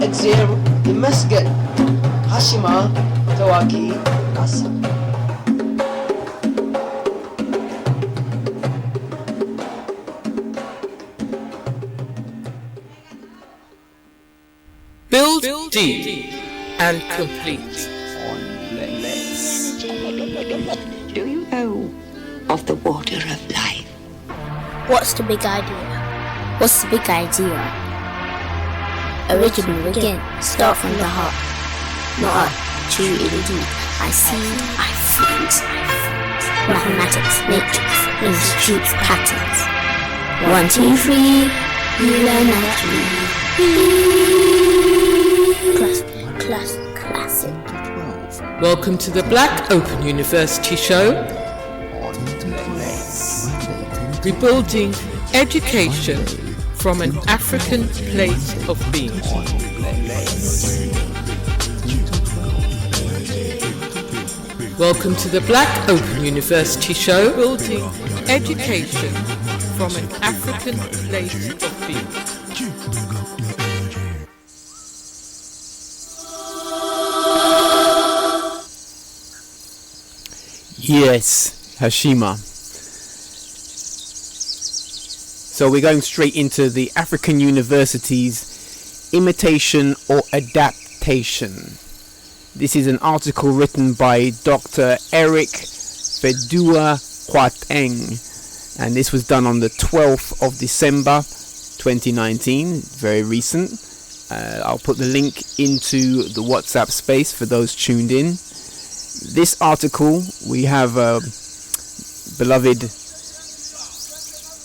Speaker 12: እግዚአብሔር ይመስገን ሐሺማ ተዋቂ ሐሳብ
Speaker 2: Build deep and complete.
Speaker 3: Do you know of the water of life?
Speaker 4: What's the big idea? What's the big idea? Original again, start from the heart. Not art, true indeed. I see, I freeze. Mathematics, matrix, institutes, patterns. 1, 2, 3, you learn naturally. Classic.
Speaker 2: Welcome to the Black Open University show. Rebuilding education from an African place of being. Welcome to the Black Open University show. Building education from an African place of being.
Speaker 6: Yes, Hashima. So we're going straight into the African universities, imitation or adaptation. This is an article written by Dr. Eric Fedua Kwateng, and this was done on the 12th of December 2019, very recent. I'll put the link into the WhatsApp space for those tuned in. This article, we have beloved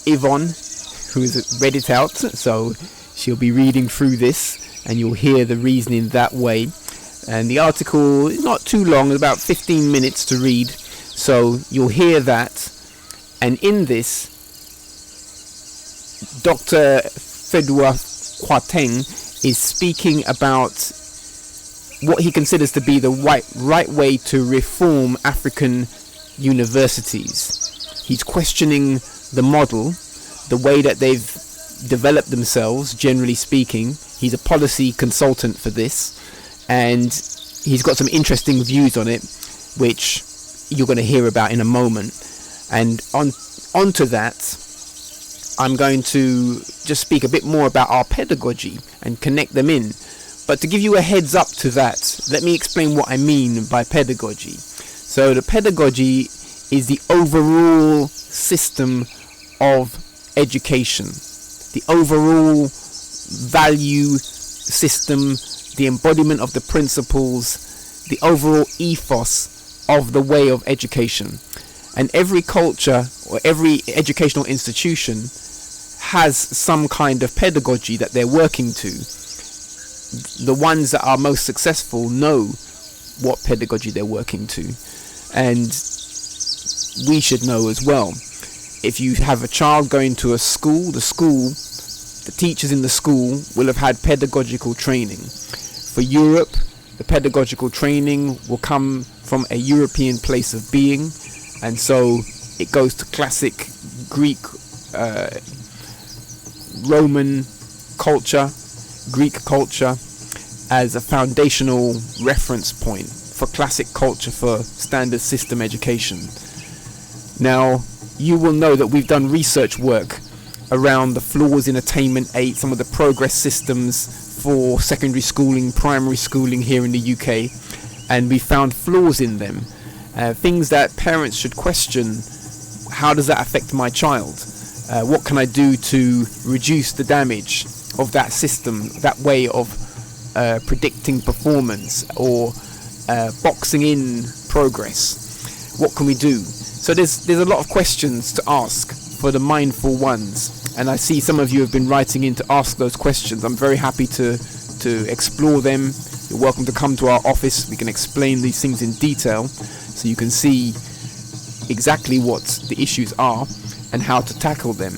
Speaker 6: Yvonne, who has read it out, so she'll be reading through this and you'll hear the reasoning that way. And the article is not too long, about 15 minutes to read, so you'll hear that. And in this, Dr. Fedua Kwateng is speaking about what he considers to be the right way to reform African universities. He's questioning the model, the way that they've developed themselves, generally speaking. He's a policy consultant for this, and he's got some interesting views on it, which you're going to hear about in a moment. And onto that, I'm going to just speak a bit more about our pedagogy and connect them in. But to give you a heads up to that, let me explain what I mean by pedagogy. So the pedagogy is the overall system of education, the overall value system, the embodiment of the principles, the overall ethos of the way of education. And every culture or every educational institution has some kind of pedagogy that they're working to. The ones that are most successful know what pedagogy they're working to, and we should know as well. If you have a child going to a school, the teachers in the school will have had pedagogical training. For Europe, the pedagogical training will come from a European place of being, and so it goes to classic Greek, Roman culture, Greek culture, as a foundational reference point for classic culture for standard system education. Now, you will know that we've done research work around the flaws in Attainment 8, some of the progress systems for secondary schooling, primary schooling here in the UK, and we found flaws in them, things that parents should question. How does that affect my child? What can I do to reduce the damage of that system, that way of predicting performance or boxing in progress? What can we do? So there's a lot of questions to ask for the mindful ones, and I see some of you have been writing in to ask those questions. I'm very happy to explore them. You're welcome to come to our office. We can explain these things in detail so you can see exactly what the issues are and how to tackle them.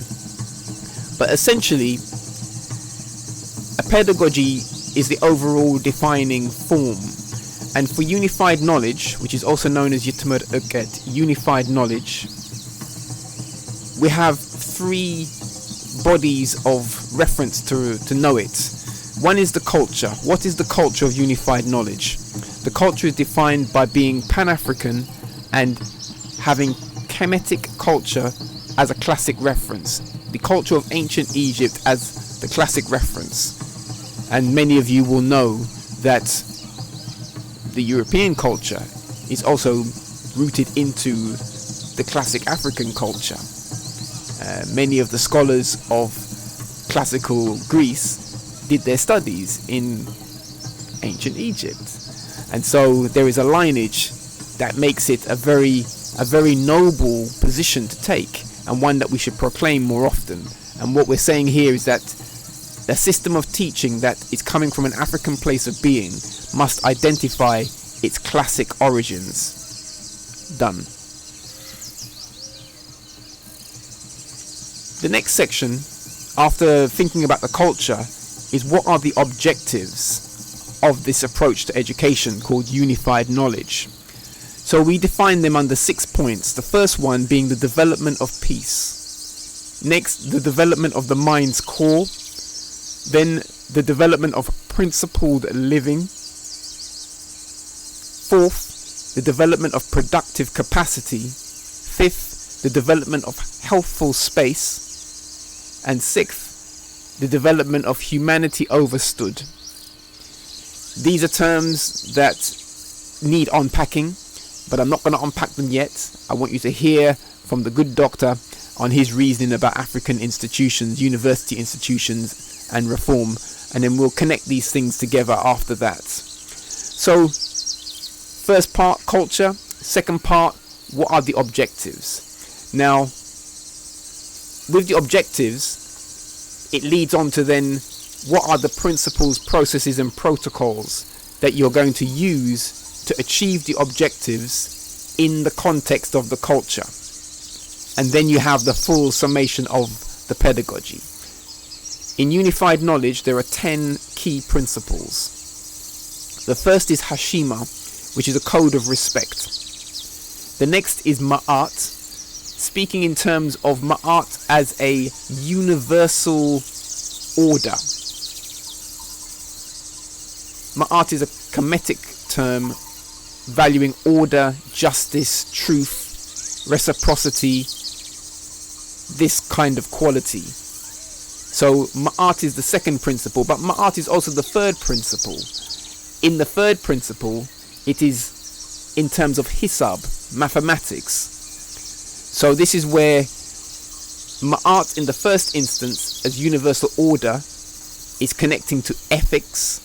Speaker 6: But essentially, a pedagogy is the overall defining form. And for unified knowledge, which is also known as Yitmur Uket, unified knowledge, we have three bodies of reference to know it. One is the culture. What is the culture of unified knowledge? The culture is defined by being Pan-African and having Kemetic culture as a classic reference. The culture of ancient Egypt as the classic reference. And many of you will know that the European culture is also rooted into the classic African culture. Many of the scholars of classical Greece did their studies in ancient Egypt, and so there is a lineage that makes it a very noble position to take, and one that we should proclaim more often. And what we're saying here is that the system of teaching that is coming from an African place of being must identify its classic origins. Done. The next section, after thinking about the culture, is what are the objectives of this approach to education called unified knowledge. So we define them under 6 points. The first one being the development of peace. Next, the development of the mind's core. Then the development of principled living. Fourth, the development of productive capacity. Fifth, the development of healthful space. And sixth, the development of humanity overstood. These are terms that need unpacking, but I'm not going to unpack them yet. I want you to hear from the good doctor on his reasoning about African institutions, university institutions, and reform, and then we'll connect these things together after that. So, first part, culture. Second part, what are the objectives? Now, with the objectives, it leads on to then, what are the principles, processes, and protocols that you're going to use to achieve the objectives in the context of the culture? And then you have the full summation of the pedagogy. In unified knowledge, there are 10 key principles. The first is Hashima, which is a code of respect. The next is Ma'at, speaking in terms of Ma'at as a universal order. Ma'at is a Kemetic term valuing order, justice, truth, reciprocity, this kind of quality. So Ma'at is the second principle, but Ma'at is also the third principle. In the third principle, it is in terms of Hisab, mathematics. So this is where Ma'at in the first instance as universal order is connecting to ethics.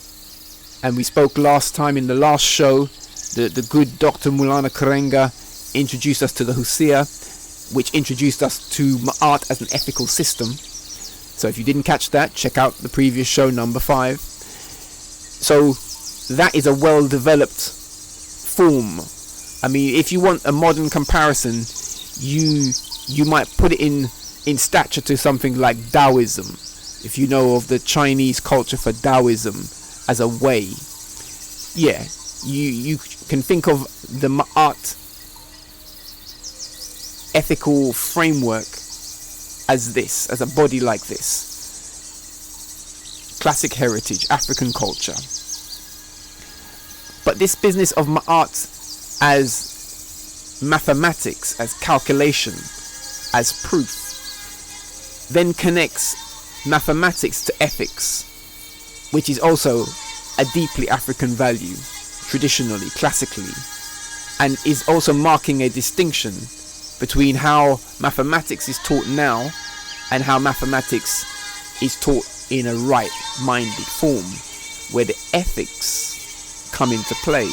Speaker 6: And we spoke last time in the last show, the good Dr. Mulana Karenga introduced us to the Husia, which introduced us to Ma'at as an ethical system. So if you didn't catch that, check out the previous show, number 5. So that is a well-developed form. I mean, if you want a modern comparison, you might put it in stature to something like Taoism, if you know of the Chinese culture for Taoism as a way. Yeah, you can think of the Ma'at ethical framework as this, as a body like this. Classic heritage, African culture. But this business of Ma'at as mathematics, as calculation, as proof, then connects mathematics to ethics, which is also a deeply African value, traditionally, classically, and is also marking a distinction between how mathematics is taught now and how mathematics is taught in a right-minded form, where the ethics come into play.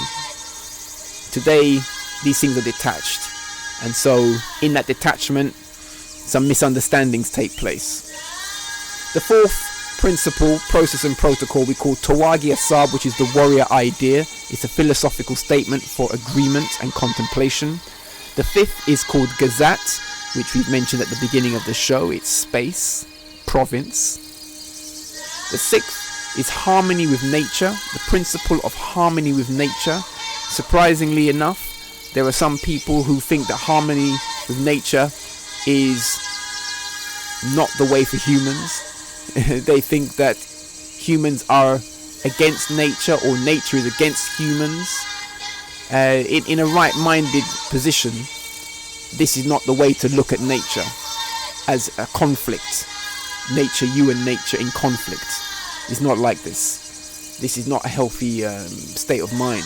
Speaker 6: Today, these things are detached, and so in that detachment, some misunderstandings take place. The fourth principle, process and protocol, we call Tawagi Asab, which is the warrior idea. It's a philosophical statement for agreement and contemplation. The fifth is called Gazat, which we've mentioned at the beginning of the show. It's space, province. The sixth is harmony with nature, the principle of harmony with nature. Surprisingly enough, there are some people who think that harmony with nature is not the way for humans. They think that humans are against nature, or nature is against humans. In a right-minded position, this is not the way to look at nature as a conflict. Nature, you and nature in conflict. It's not like this. This is not a healthy state of mind.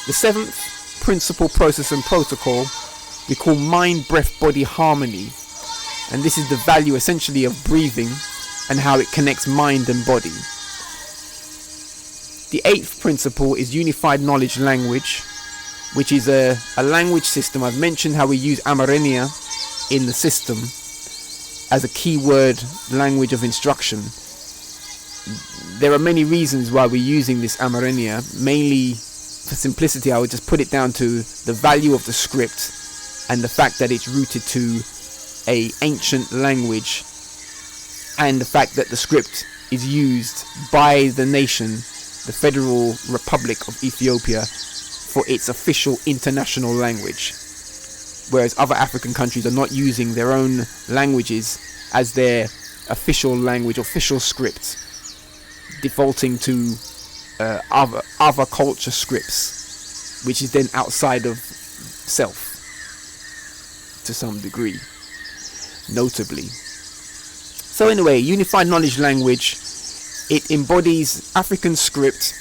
Speaker 6: The seventh principle, process and protocol we call mind, breath, body harmony. And this is the value essentially of breathing and how it connects mind and body. The eighth principle is unified knowledge language, which is a language system. I've mentioned how we use Amarenia in the system as a keyword language of instruction. There are many reasons why we're using this Amarenia. Mainly for simplicity, I would just put it down to the value of the script and the fact that it's rooted to a ancient language, and the fact that the script is used by the nation, the Federal Republic of Ethiopia, for its official international language, whereas other African countries are not using their own languages as their official language, official script, defaulting to other culture scripts, which is then outside of self to some degree. notably. So anyway, Unified Knowledge Language, it embodies African script,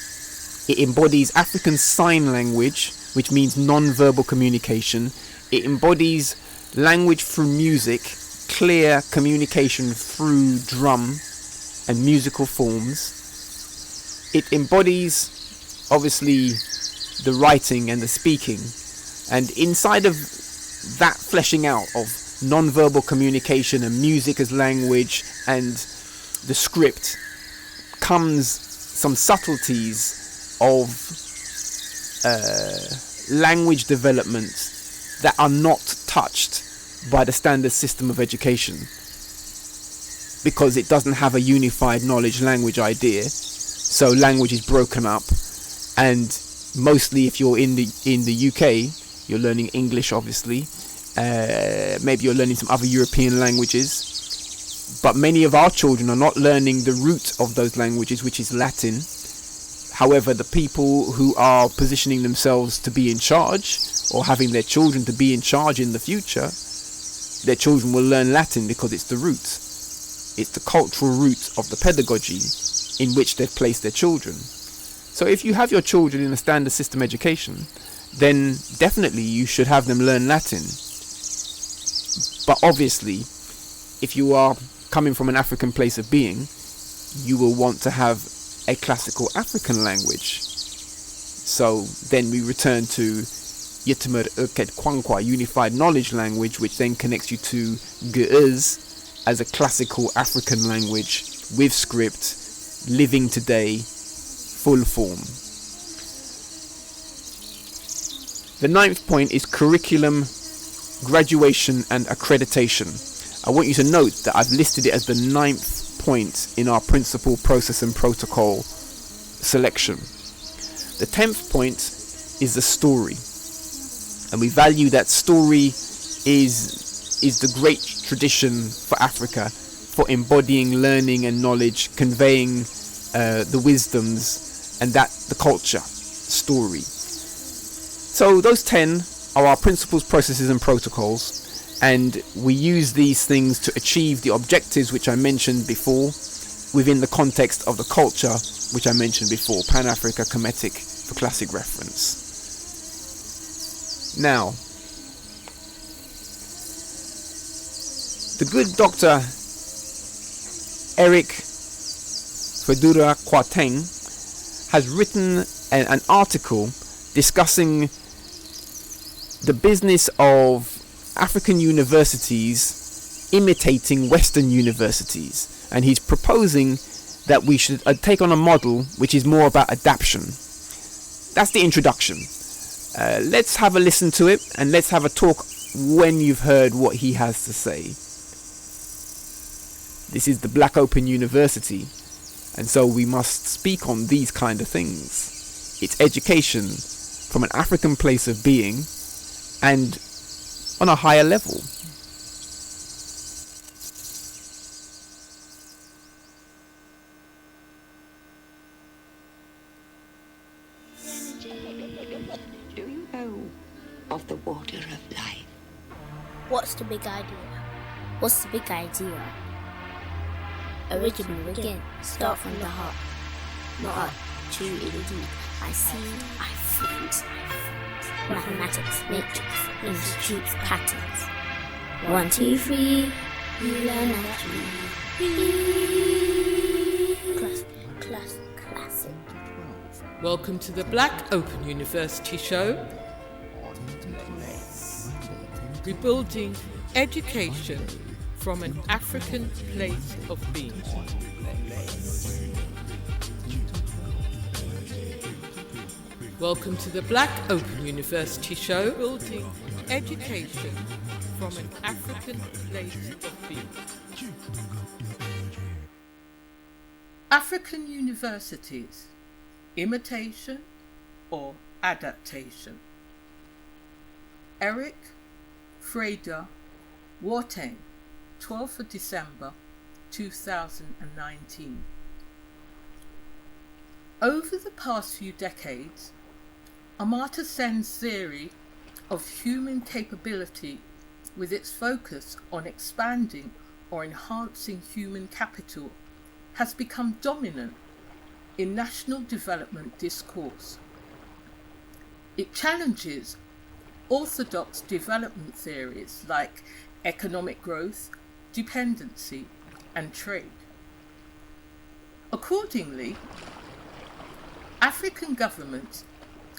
Speaker 6: it embodies African Sign Language, which means non-verbal communication. It embodies language through music, clear communication through drum and musical forms. It embodies, obviously, the writing and the speaking. And inside of that fleshing out of non-verbal communication and music as language and the script comes some subtleties of language development that are not touched by the standard system of education, because it doesn't have a unified knowledge language idea. So language is broken up, and mostly if you're in the UK, you're learning English, obviously. Maybe you're learning some other European languages, but many of our children are not learning the root of those languages, which is Latin. However, the people who are positioning themselves to be in charge, or having their children to be in charge in the future, their children will learn Latin because it's the root. It's the cultural root of the pedagogy in which they've placed their children. So if you have your children in a standard system education, then definitely you should have them learn Latin. But obviously, if you are coming from an African place of being, you will want to have a classical African language. So then we return to Yitimer Uket Kwankwa, Unified Knowledge Language, which then connects you to Ge'ez as a classical African language with script, living today, full form. The 9th point is curriculum, graduation and accreditation. I want you to note that I've listed it as the 9th point in our principle, process and protocol selection. The 10th point is the story, and we value that story is the great tradition for Africa for embodying learning and knowledge, conveying the wisdoms and that the culture story. So those 10 are our principles, processes and protocols, and we use these things to achieve the objectives which I mentioned before within the context of the culture which I mentioned before, Pan-Africa Kemetic for classic reference. Now, the good Dr. Eric Fedura Kwateng has written an article discussing the business of African universities imitating Western universities, and he's proposing that we should take on a model which is more about adaptation. That's the introduction. Let's have a listen to it, and let's have a talk when you've heard what he has to say. This is the Black Open University, and so we must speak on these kind of things. It's education from an African place of being and on a higher level.
Speaker 3: Do you know of the water of life?
Speaker 4: What's the big idea? What's the big idea? Original again, start from the heart. Not up, true in the deep. I see, I freeze. Mathematics, matrix, institutes, patterns. 1, 2, 3, you learn naturally. Classic.
Speaker 2: Welcome to the Black Open University show. Rebuilding education from an African place of being. Welcome to the Black Open University show, building education from an African place of being. African universities, imitation or adaptation. Eric Freda Warteng, 12th of December 2019. Over the past few decades, Amartya Sen's theory of human capability with its focus on expanding or enhancing human capital, has become dominant in national development discourse. It challenges orthodox development theories like economic growth, dependency, and trade. Accordingly, African governments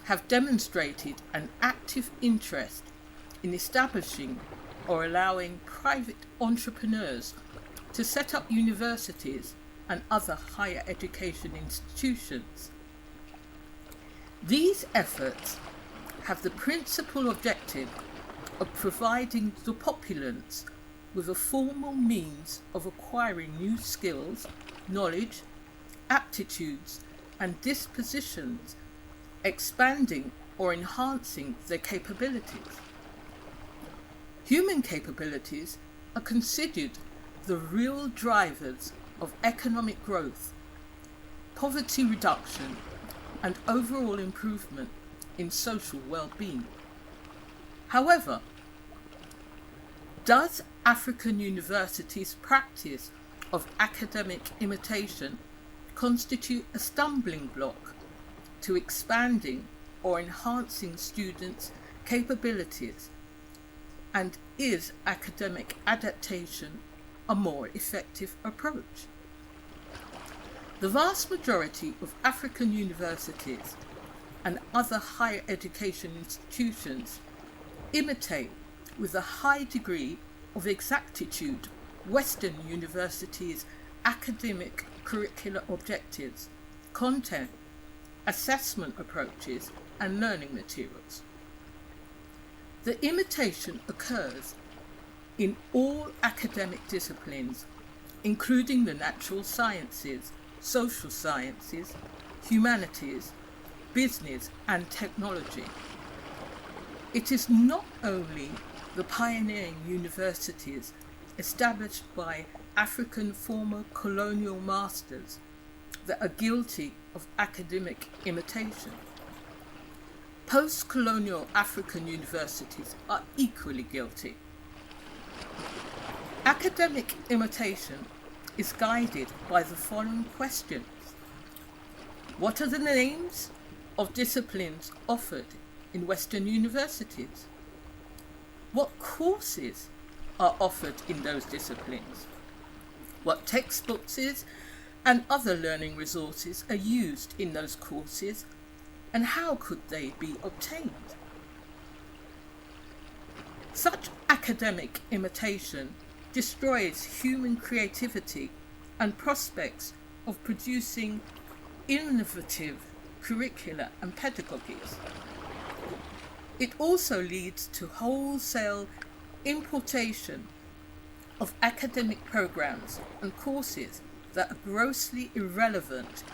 Speaker 2: have demonstrated an active interest in establishing or allowing private entrepreneurs to set up universities and other higher education institutions. These efforts have the principal objective of providing the populace with a formal means of acquiring new skills, knowledge, aptitudes, and dispositions, expanding or enhancing their capabilities. Human capabilities are considered the real drivers of economic growth, poverty reduction, and overall improvement in social well-being. However, does African universities' practice of academic imitation constitute a stumbling block to expanding or enhancing students' capabilities, and is academic adaptation a more effective approach? The vast majority of African universities and other higher education institutions imitate with a high degree of exactitude Western universities' academic curricular objectives, content, assessment approaches, and learning materials. The imitation occurs in all academic disciplines, including the natural sciences, social sciences, humanities, business, and technology. It is not only the pioneering universities established by African former colonial masters that are guilty of academic imitation. Post-colonial African universities are equally guilty. Academic imitation is guided by the following questions. What are the names of disciplines offered in Western universities? What courses are offered in those disciplines? What textbooks and other learning resources are used in those courses, and how could they be obtained? Such academic imitation destroys human creativity and prospects of producing innovative curricula and pedagogies. It also leads to wholesale importation of academic programs and courses that are grossly irrelevant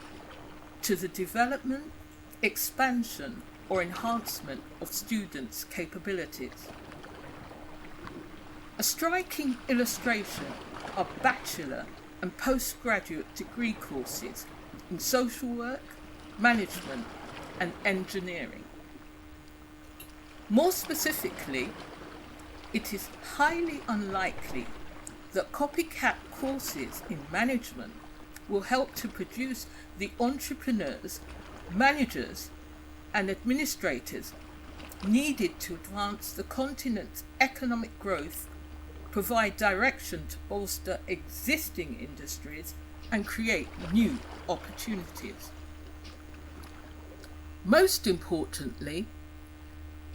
Speaker 2: to the development, expansion, or enhancement of students' capabilities. A striking illustration are bachelor and postgraduate degree courses in social work, management, and engineering. More specifically, it is highly unlikely that copycat courses in management will help to produce the entrepreneurs, managers, and administrators needed to advance the continent's economic growth, provide direction to bolster existing industries, and create new opportunities. Most importantly,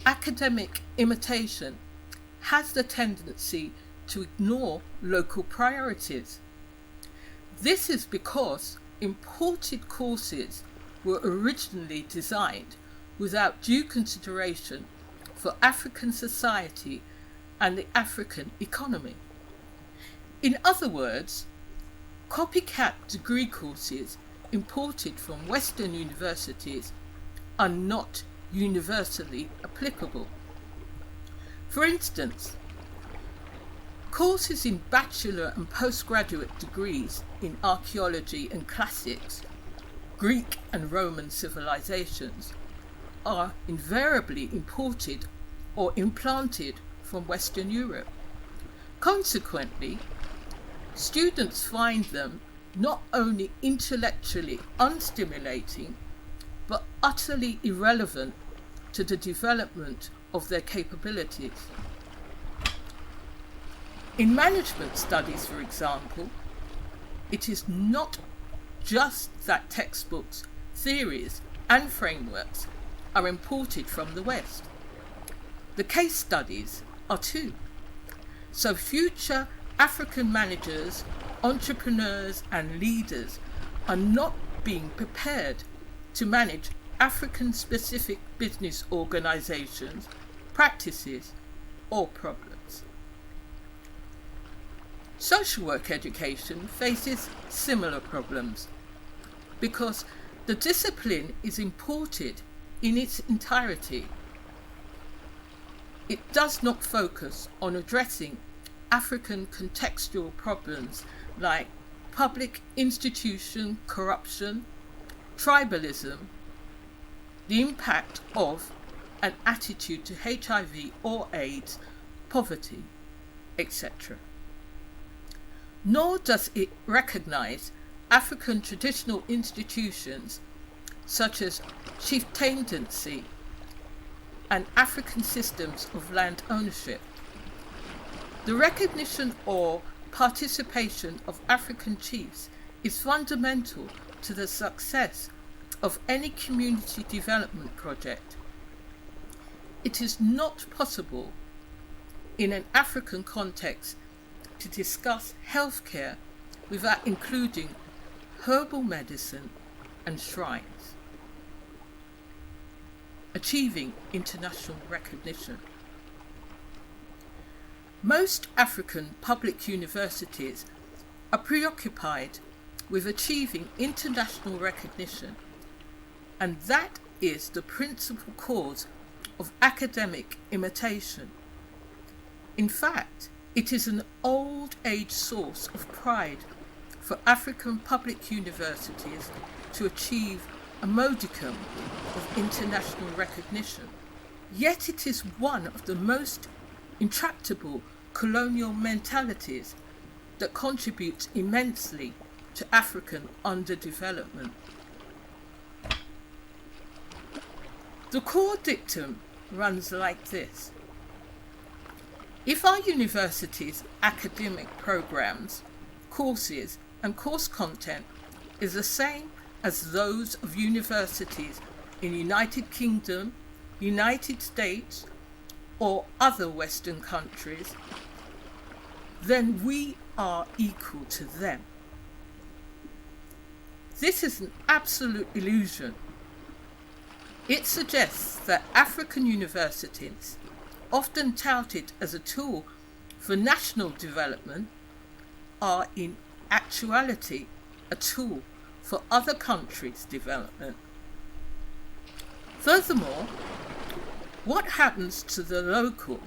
Speaker 2: academic imitation has the tendency to ignore local priorities. This is because imported courses were originally designed without due consideration for African society and the African economy. In other words, copycat degree courses imported from Western universities are not universally applicable. For instance, courses in bachelor and postgraduate degrees in archaeology and classics, Greek and Roman civilizations, are invariably imported or implanted from Western Europe. Consequently, students find them not only intellectually unstimulating, but utterly irrelevant to the development of their capabilities. In management studies, for example, it is not just that textbooks, theories, and frameworks are imported from the West. The case studies are too. So future African managers, entrepreneurs, and leaders are not being prepared to manage African-specific business organizations, practices, or problems. Social work education faces similar problems because the discipline is imported in its entirety. It does not focus on addressing African contextual problems like public institution corruption, tribalism, the impact of an attitude to HIV or AIDS, poverty, etc. Nor does it recognize African traditional institutions such as chieftaincy and African systems of land ownership. The recognition or participation of African chiefs is fundamental to the success of any community development project. It is not possible in an African context to discuss healthcare without including herbal medicine and shrines. Achieving international recognition. Most African public universities are preoccupied with achieving international recognition, and that is the principal cause of academic imitation. In fact, it is an old age source of pride for African public universities to achieve a modicum of international recognition. Yet it is one of the most intractable colonial mentalities that contributes immensely to African underdevelopment. The core dictum runs like this. If our universities' academic programs, courses, and course content is the same as those of universities in United Kingdom, United States, or other Western countries, then we are equal to them. This is an absolute illusion. It suggests that African universities, often touted as a tool for national development, are in actuality a tool for other countries' development. Furthermore, what happens to the local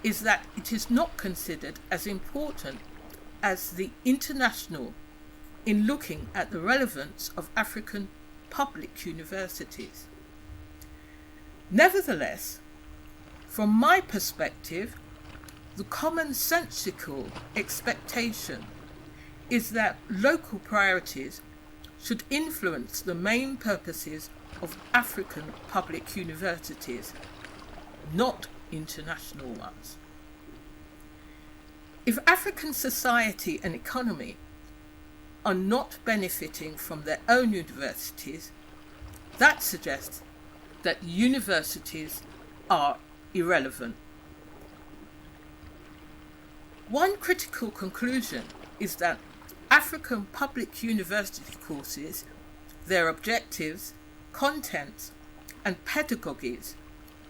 Speaker 2: is that it is not considered as important as the international in looking at the relevance of African public universities. Nevertheless, from my perspective, the commonsensical expectation is that local priorities should influence the main purposes of African public universities, not international ones. If African society and economy are not benefiting from their own universities, that suggests that universities are irrelevant. One critical conclusion is that African public university courses, their objectives, contents, and pedagogies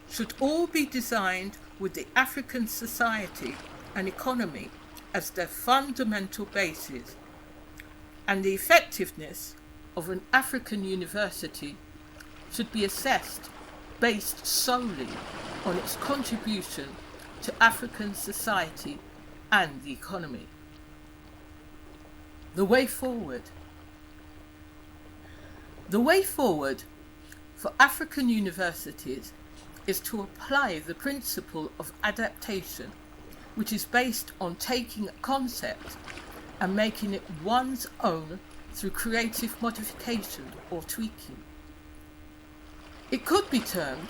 Speaker 2: should all be designed with the African society and economy as their fundamental basis, and the effectiveness of an African university should be assessed based solely on its contribution to African society and the economy. The way forward. The way forward for African universities is to apply the principle of adaptation, which is based on taking a concept and making it one's own through creative modification or tweaking. It could be termed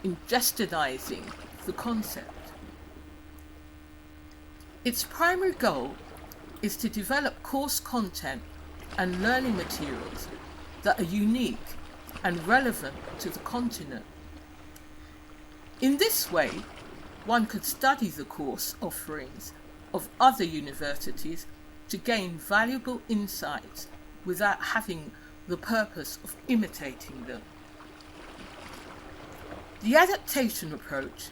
Speaker 2: ingestionizing the concept. Its primary goal is to develop course content and learning materials that are unique and relevant to the continent. In this way, one could study the course offerings of other universities to gain valuable insights without having the purpose of imitating them. The adaptation approach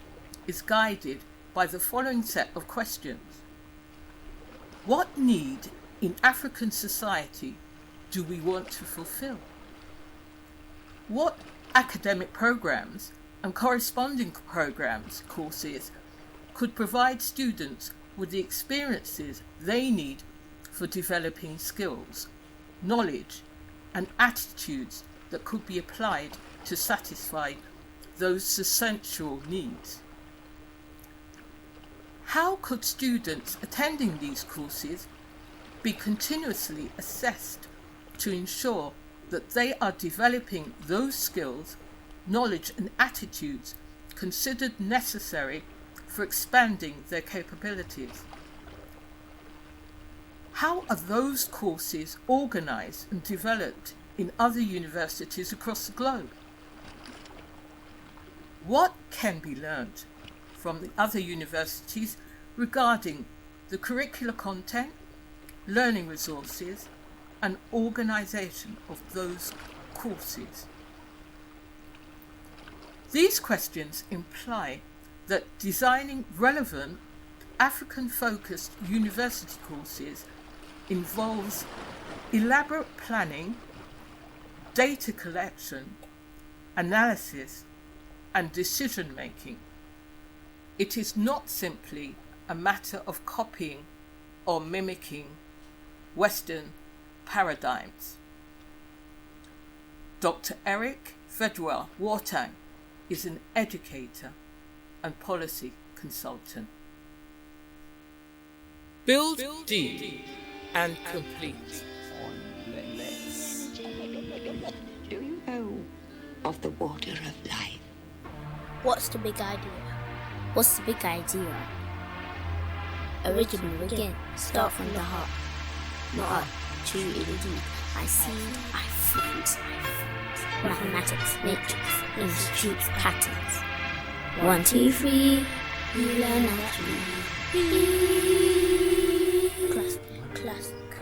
Speaker 2: is guided by the following set of questions. What need in African society do we want to fulfill? What academic programs and corresponding programs, courses, could provide students with the experiences they need for developing skills, knowledge, and attitudes that could be applied to satisfy those essential needs? How could students attending these courses be continuously assessed to ensure that they are developing those skills, knowledge, and attitudes considered necessary for expanding their capabilities? How are those courses organised and developed in other universities across the globe? What can be learned from the other universities regarding the curricular content, learning resources, and organisation of those courses? These questions imply that designing relevant African-focused university courses involves elaborate planning, data collection, analysis, and decision-making. It is not simply a matter of copying or mimicking Western paradigms. Dr. Eric Vedwell Wartang is an educator and policy consultant. Build deep and complete.
Speaker 3: Do you know of the water of life?
Speaker 4: What's the big idea? What's the big idea? Original again, start from the heart. Not art, too deep. I see, I freeze. Mathematics, matrix, institutes, patterns. 1, 2, 3, you learn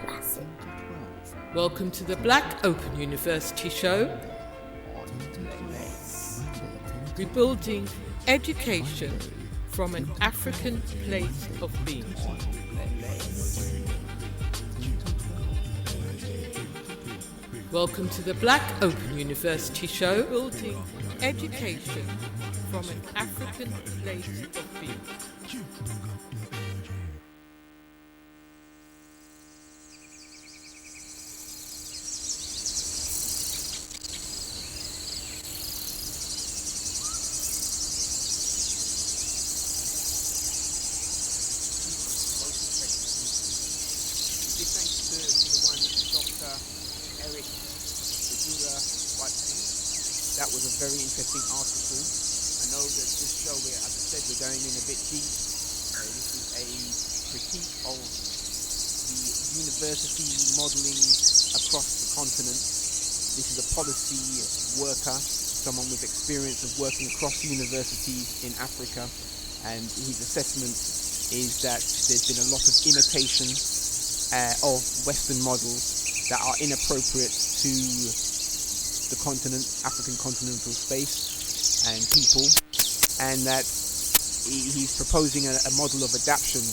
Speaker 4: classic.
Speaker 2: Welcome to the Black Open University Show. Rebuilding education from an African place of being. Welcome to the Black Open University Show. Building education from an African place of being.
Speaker 6: That was a very interesting article. I know that this show, as I said, we're going in a bit deep. This is a critique of the university modelling across the continent. This is a policy worker, someone with experience of working across universities in Africa, and his assessment is that there's been a lot of imitation of Western models that are inappropriate to the continent, African continental space and people, and that he's proposing a model of adaptation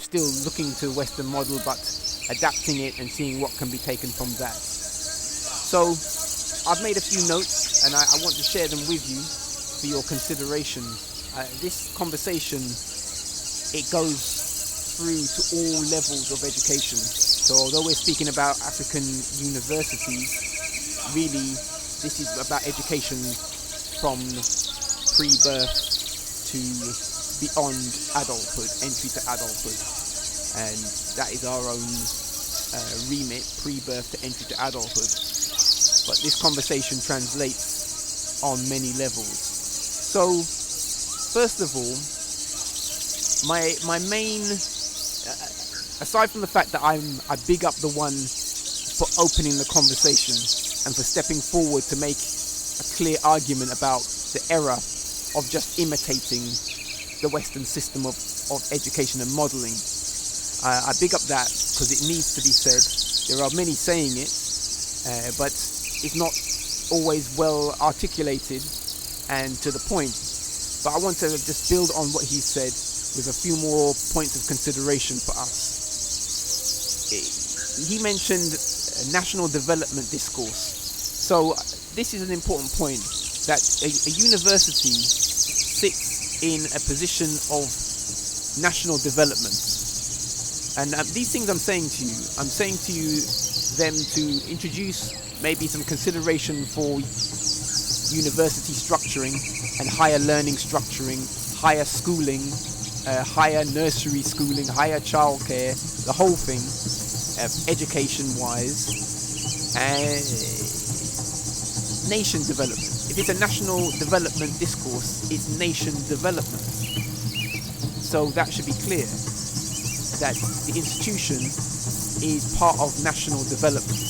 Speaker 6: still looking to Western model but adapting it and seeing what can be taken from that. So I've made a few notes and I want to share them with you for your consideration. This conversation, it goes through to all levels of education. So although we're speaking about African universities, really this is about education from pre-birth to beyond adulthood, entry to adulthood. And that is our own remit, pre-birth to entry to adulthood. But this conversation translates on many levels. So first of all, my main, aside from the fact that I big up the one for opening the conversation and for stepping forward to make a clear argument about the error of just imitating the Western system of education and modelling, I big up that because it needs to be said. There are many saying it, but it's not always well articulated and to the point. But I want to just build on what he said with a few more points of consideration for us. He mentioned national development discourse. So this is an important point, that a university sits in a position of national development. And these things I'm saying to you them to introduce maybe some consideration for university structuring and higher learning structuring, higher schooling, higher nursery schooling, higher childcare, the whole thing, education-wise, and nation development. If it's a national development discourse, it's nation development. So that should be clear, that the institution is part of national development.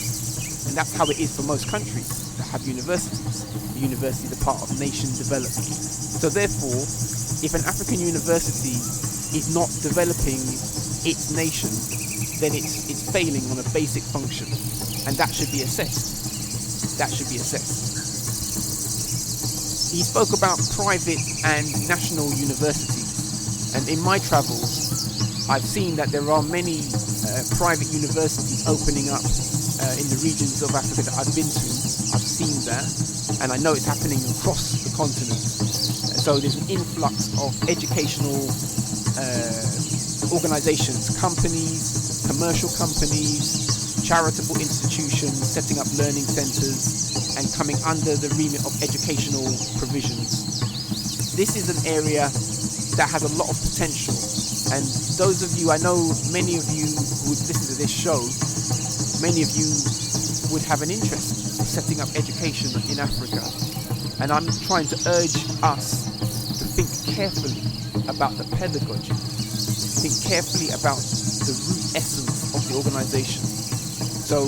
Speaker 6: And that's how it is for most countries that have universities. The university is a part of nation development. So therefore, if an African university is not developing its nation, then it's failing on a basic function. And that should be assessed. That should be assessed. He spoke about private and national universities. And in my travels, I've seen that there are many private universities opening up in the regions of Africa that I've been to. I've seen that, and I know it's happening across the continent. So there's an influx of educational organizations, companies, commercial companies, charitable institutions setting up learning centers and coming under the remit of educational provisions. This is an area that has a lot of potential, and those of you, I know many of you would listen to this show, many of you would have an interest in setting up education in Africa, and I'm trying to urge us to think carefully about the pedagogy, think carefully about the root essence of the organization. So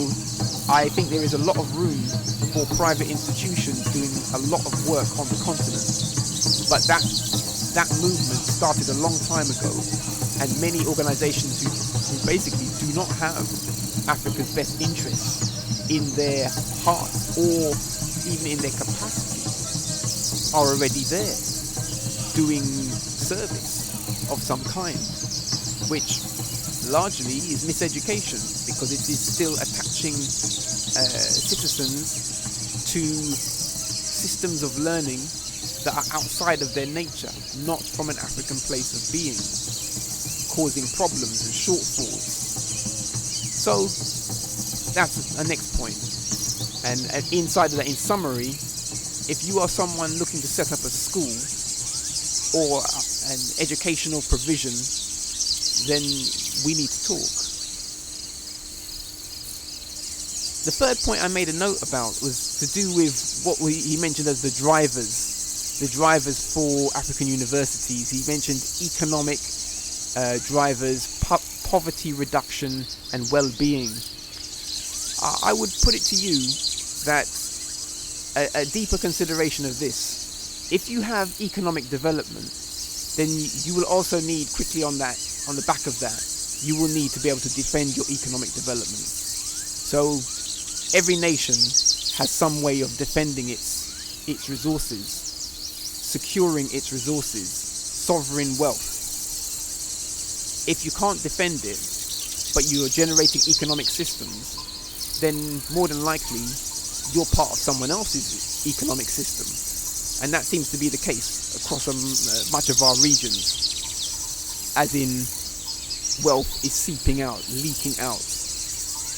Speaker 6: I think there is a lot of room for private institutions doing a lot of work on the continent, but that movement started a long time ago, and many organizations who basically do not have Africa's best interests in their heart or even in their capacity are already there doing service of some kind, which largely is miseducation, because it is still attaching citizens to systems of learning that are outside of their nature, not from an African place of being, causing problems and shortfalls. So that's the next point. And inside of that, in summary, if you are someone looking to set up a school or an educational provision, then we need to talk. The third point I made a note about was to do with what he mentioned as the drivers for African universities. He mentioned economic drivers, poverty reduction and well-being. I would put it to you that a deeper consideration of this, if you have economic development, then you will also need, quickly on the back of that, you will need to be able to defend your economic development. So every nation has some way of defending its resources, securing its resources, sovereign wealth. If you can't defend it, but you are generating economic systems, then more than likely you're part of someone else's economic system. And that seems to be the case across much of our regions, as in wealth is seeping out, leaking out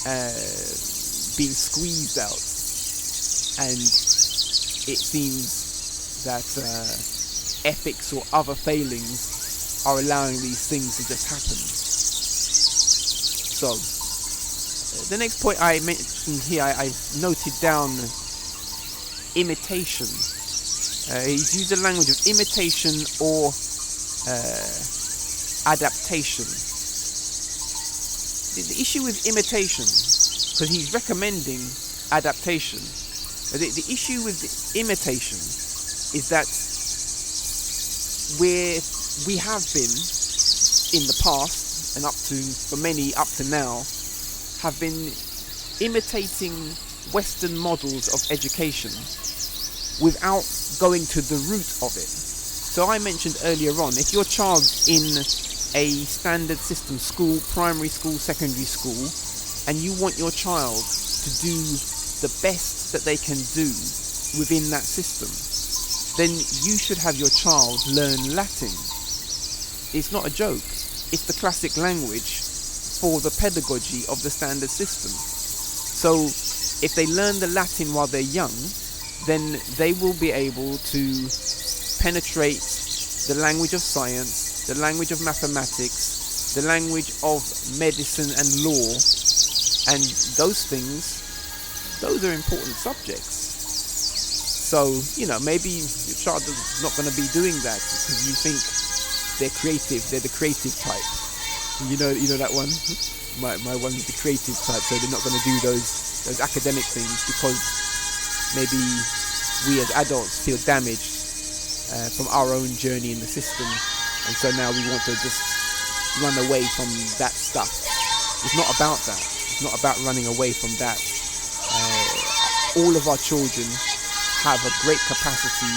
Speaker 6: being squeezed out, and it seems that ethics or other failings are allowing these things to just happen. So the next point I mentioned here, I noted down imitation. He's used the language of imitation or adaptation. The issue with imitation, because he's recommending adaptation, the issue with imitation is that we have been in the past and for many up to now, have been imitating Western models of education without going to the root of it. So I mentioned earlier on, if your child's in a standard system school, primary school, secondary school, and you want your child to do the best that they can do within that system, then you should have your child learn Latin. It's not a joke. It's the classic language for the pedagogy of the standard system. So if they learn the Latin while they're young, then they will be able to penetrate the language of science, the language of mathematics, the language of medicine and law, and those things, those are important subjects. So, maybe your child is not going to be doing that because you think they're creative, they're the creative type. You know that one? My one's the creative type, so they're not going to do those academic things because maybe we as adults feel damaged from our own journey in the system, and so now we want to just run away from that stuff. It's not about that. It's not about running away from that. All of our children have a great capacity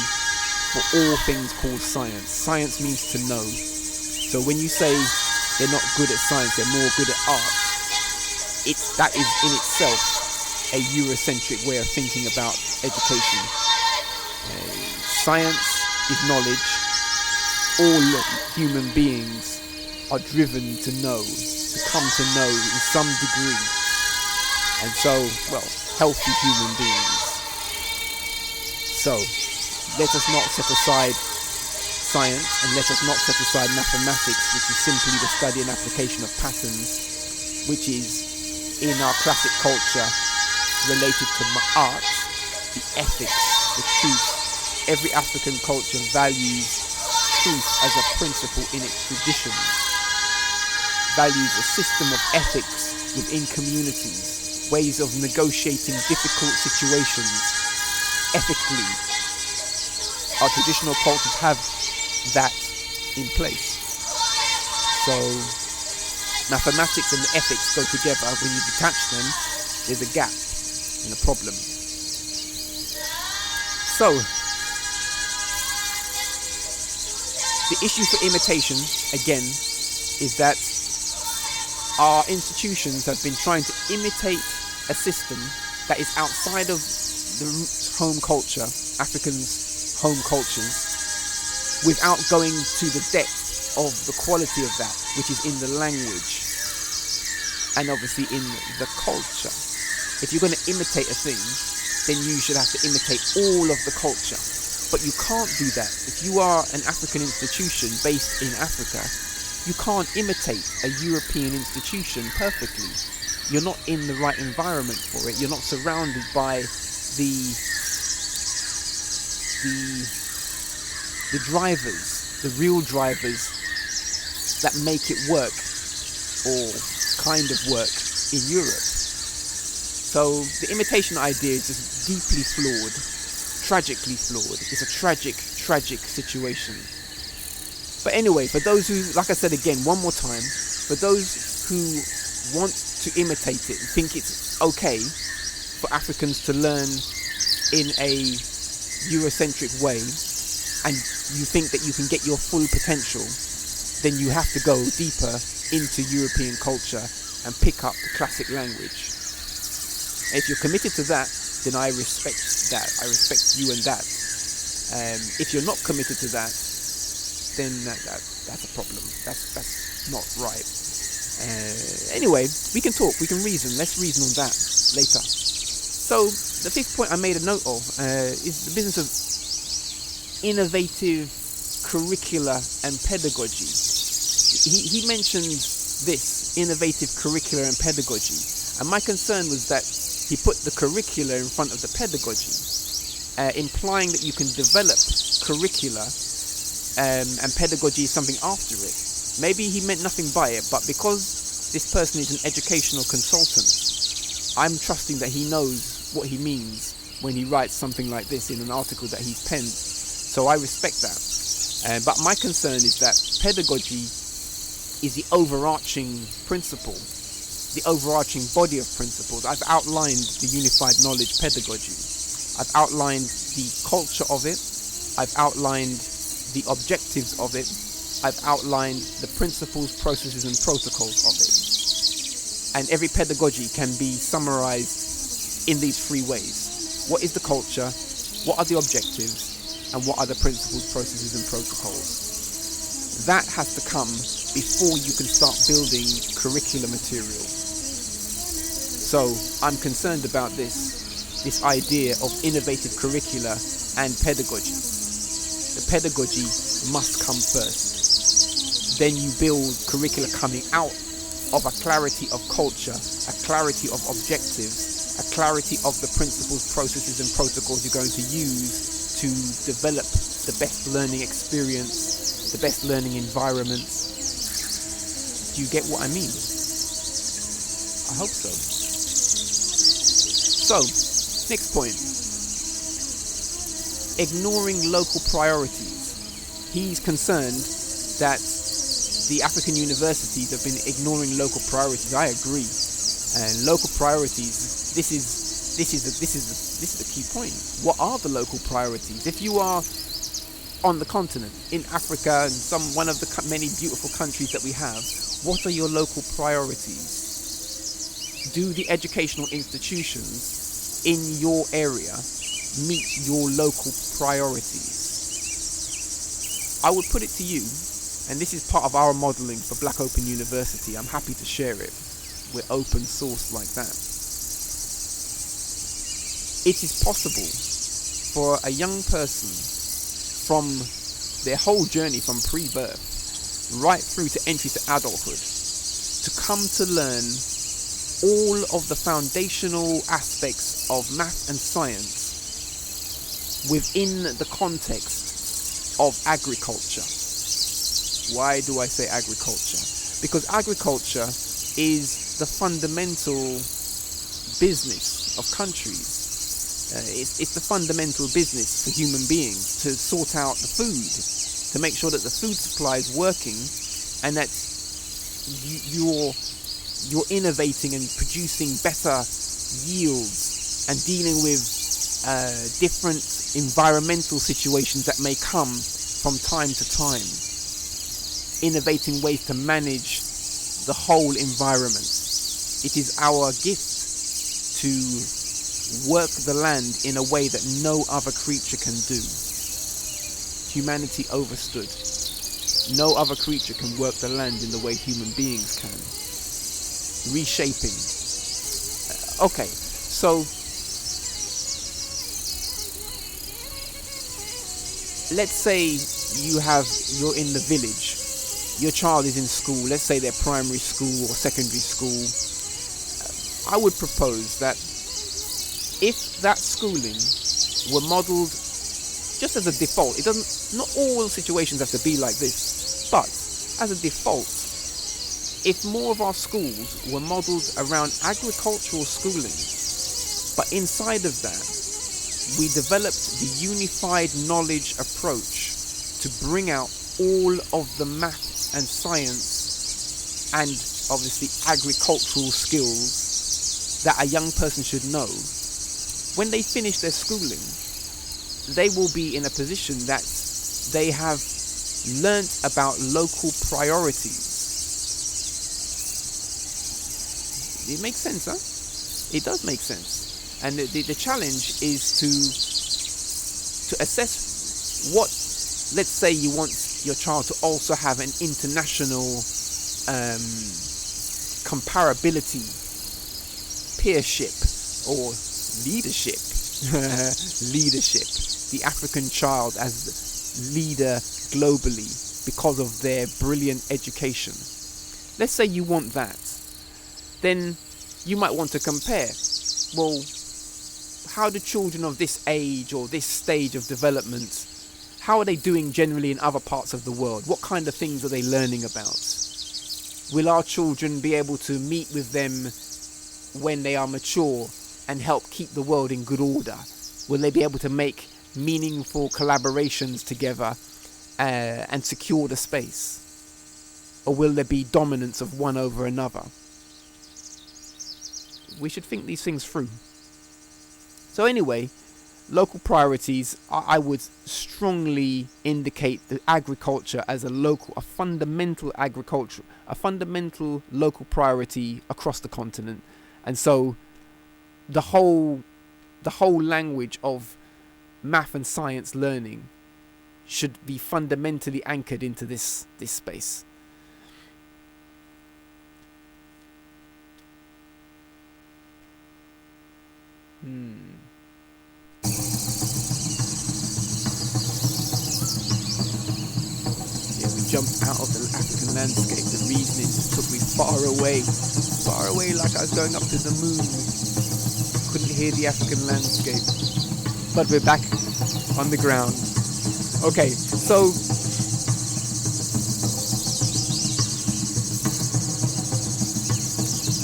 Speaker 6: for all things called science. Science means to know. So when you say they're not good at science, they're more good at art, that is in itself a Eurocentric way of thinking about education. Science is knowledge. All human beings are driven to know, to come to know in some degree. And so, healthy human beings. So, let us not set aside science, and let us not set aside mathematics, which is simply the study and application of patterns, which is in our classic culture related to art, the ethics, the truth. Every African culture values truth as a principle in its traditions, values a system of ethics within communities, ways of negotiating difficult situations ethically. Our traditional cultures have that in place. So mathematics and ethics go together. When you detach them, there's a gap and a problem. So the issue for imitation, again, is that our institutions have been trying to imitate a system that is outside of the home culture, Africans' home cultures, without going to the depth of the quality of that, which is in the language and obviously in the culture. If you're going to imitate a thing, then you should have to imitate all of the culture. But you can't do that. If you are an African institution based in Africa, you can't imitate a European institution perfectly. You're not in the right environment for it. You're not surrounded by the drivers, the real drivers that make it work, or kind of work, in Europe. So the imitation idea is just deeply flawed, tragically flawed. It's a tragic situation. But anyway, for those who, like I said again, one more time, for those who want to imitate it, think it's okay for Africans to learn in a Eurocentric way, and you think that you can get your full potential, then you have to go deeper into European culture and pick up the classic language. If you're committed to that, then I respect that. I respect you and that. If you're not committed to that, then that's a problem. That's not right. Anyway, we can talk, we can reason. Let's reason on that later. So the fifth point I made a note of is the business of innovative curricula and pedagogy. He mentioned this, innovative curricula and pedagogy, and my concern was that he put the curricula in front of the pedagogy, implying that you can develop curricula and pedagogy is something after it. Maybe he meant nothing by it, but because this person is an educational consultant, I'm trusting that he knows what he means when he writes something like this in an article that he's penned. So I respect that. But my concern is that pedagogy is the overarching principle, the overarching body of principles. I've outlined the unified knowledge pedagogy. I've outlined the culture of it. I've outlined the objectives of it. I've outlined the principles, processes and protocols of it. And every pedagogy can be summarized in these three ways. What is the culture? What are the objectives? And what are the principles, processes and protocols? That has to come before you can start building curricular material. So I'm concerned about this idea of innovative curricula and pedagogy. The pedagogy must come first. Then you build curricula coming out of a clarity of culture, a clarity of objectives, a clarity of the principles, processes and protocols you're going to use to develop the best learning experience, the best learning environments. Do you get what I mean? I hope so. So, next point. Ignoring local priorities. He's concerned that the African universities have been ignoring local priorities. I agree. And local priorities, this is the key point. What are the local priorities? If you are on the continent, in Africa, and one of the many beautiful countries that we have, what are your local priorities? Do the educational institutions in your area meet your local priorities? I would put it to you, and this is part of our modelling for Black Open University. I'm happy to share it. We're open source like that. It is possible for a young person from their whole journey from pre-birth right through to entry to adulthood to come to learn all of the foundational aspects of math and science within the context of agriculture. Why do I say agriculture? Because agriculture is the fundamental business of countries. It's the fundamental business for human beings to sort out the food, to make sure that the food supply is working and that you're innovating and producing better yields and dealing with different environmental situations that may come from time to time. Innovating ways to manage the whole environment. It is our gift to work the land in a way that no other creature can do. Humanity overstood. No other creature can work the land in the way human beings can. Reshaping. Okay, so let's say you're in the village. Your child is in school. Let's say they're primary school or secondary school. I would propose that if that schooling were modelled just as a default, not all situations have to be like this, but as a default, if more of our schools were modelled around agricultural schooling, but inside of that, we developed the unified knowledge approach to bring out all of the math and science and obviously agricultural skills that a young person should know. When they finish their schooling, they will be in a position that they have learnt about local priorities. It makes sense, huh? It does make sense. And the challenge is to assess what, let's say you want your child to also have an international comparability, peership, or leadership. Leadership. The African child as leader globally because of their brilliant education. Let's say you want that. Then you might want to compare. Well, how do children of this age or this stage of development, how are they doing generally in other parts of the world? What kind of things are they learning about? Will our children be able to meet with them when they are mature and help keep the world in good order? Will they be able to make meaningful collaborations together and secure the space? Or will there be dominance of one over another? We should think these things through. So anyway, local priorities, I would strongly indicate the agriculture as a fundamental local priority across the continent. And so the whole language of math and science learning should be fundamentally anchored into this space. Yeah, we jumped out of the African landscape. The reasoning took me far away, like I was going up to the moon. Couldn't hear the African landscape. But we're back on the ground. Okay, so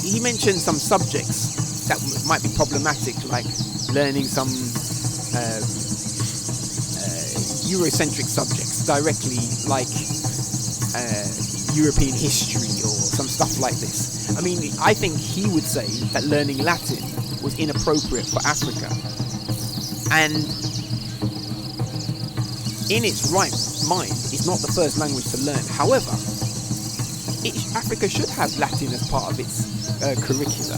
Speaker 6: he mentioned some subjects that might be problematic, like learning some Eurocentric subjects directly, like European history or some stuff like this. I mean, I think he would say that learning Latin was inappropriate for Africa. And in its right mind, it's not the first language to learn. However, Africa should have Latin as part of its curricula.